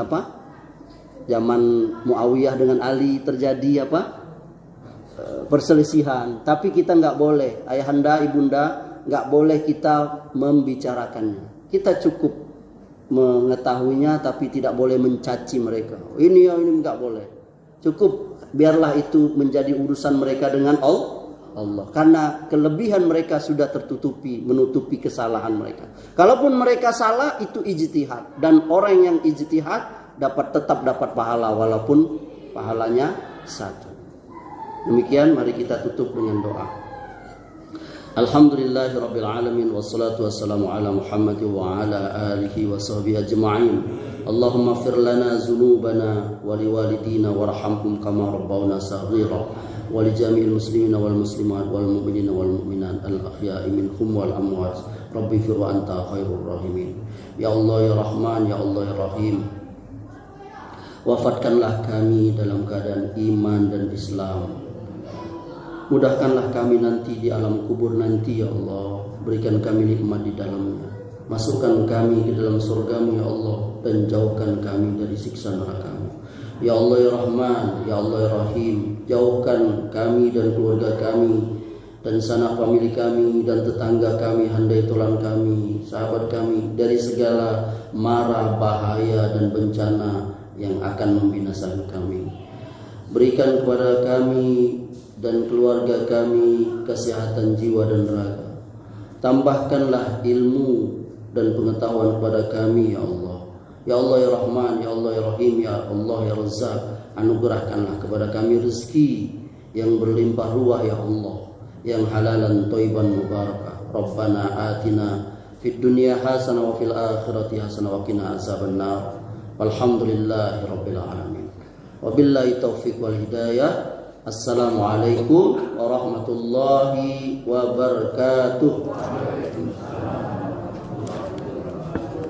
zaman Muawiyah dengan Ali terjadi perselisihan. Tapi kita nggak boleh, ayahanda, ibunda, nggak boleh kita membicarakannya. Kita cukup mengetahuinya, tapi tidak boleh mencaci mereka. Ini nggak boleh. Cukup biarlah itu menjadi urusan mereka dengan Allah. Karena kelebihan mereka sudah tertutupi, menutupi kesalahan mereka. Kalaupun mereka salah, itu ijtihad. Dan orang yang ijtihad tetap dapat pahala, walaupun pahalanya satu. Demikian, mari kita tutup dengan doa. Alhamdulillahirabbil alamin, wassalatu wassalamu ala Muhammad wa ala alihi wa sahbihi ajma'in. Allahumma ighfir lana dzunubana wa liwalidina warhamhum kama rabbawna saghira. ولجميع المسلمين والمسلمات والمؤمنين والمؤمنات الأحياء منهم والأموات رب اغفر وأنت خير الراحمين. Ya Allah ya Rahman, ya Allah ya Rahim, wafatkanlah kami dalam keadaan iman dan Islam. Mudahkanlah kami nanti di alam kubur nanti ya Allah. Berikan kami nikmat di dalamnya. Masukkan kami ke dalam surgamu ya Allah, dan jauhkan kami dari siksa neraka-Mu. Ya Allah ya Rahman, Ya Allah ya Rahim, jauhkan kami dan keluarga kami dan sanak famili kami dan tetangga kami, handai tolan kami, sahabat kami dari segala mara, bahaya dan bencana yang akan membinasakan kami. Berikan kepada kami dan keluarga kami kesehatan jiwa dan raga. Tambahkanlah ilmu dan pengetahuan kepada kami ya Allah. Ya Allah ya Rahman, Ya Allah ya Rahim, Ya Allah ya Razzaq, anugerahkanlah kepada kami rezeki yang berlimpah ruah ya Allah, yang halalan thayyiban mubarakah. Rabbana atina fid dunya hasanah wa fil akhirati hasanah wa qina azabannar. Walhamdulillahi rabbil alamin. Wabillahi taufiq wal hidayah. Assalamualaikum warahmatullahi wabarakatuh.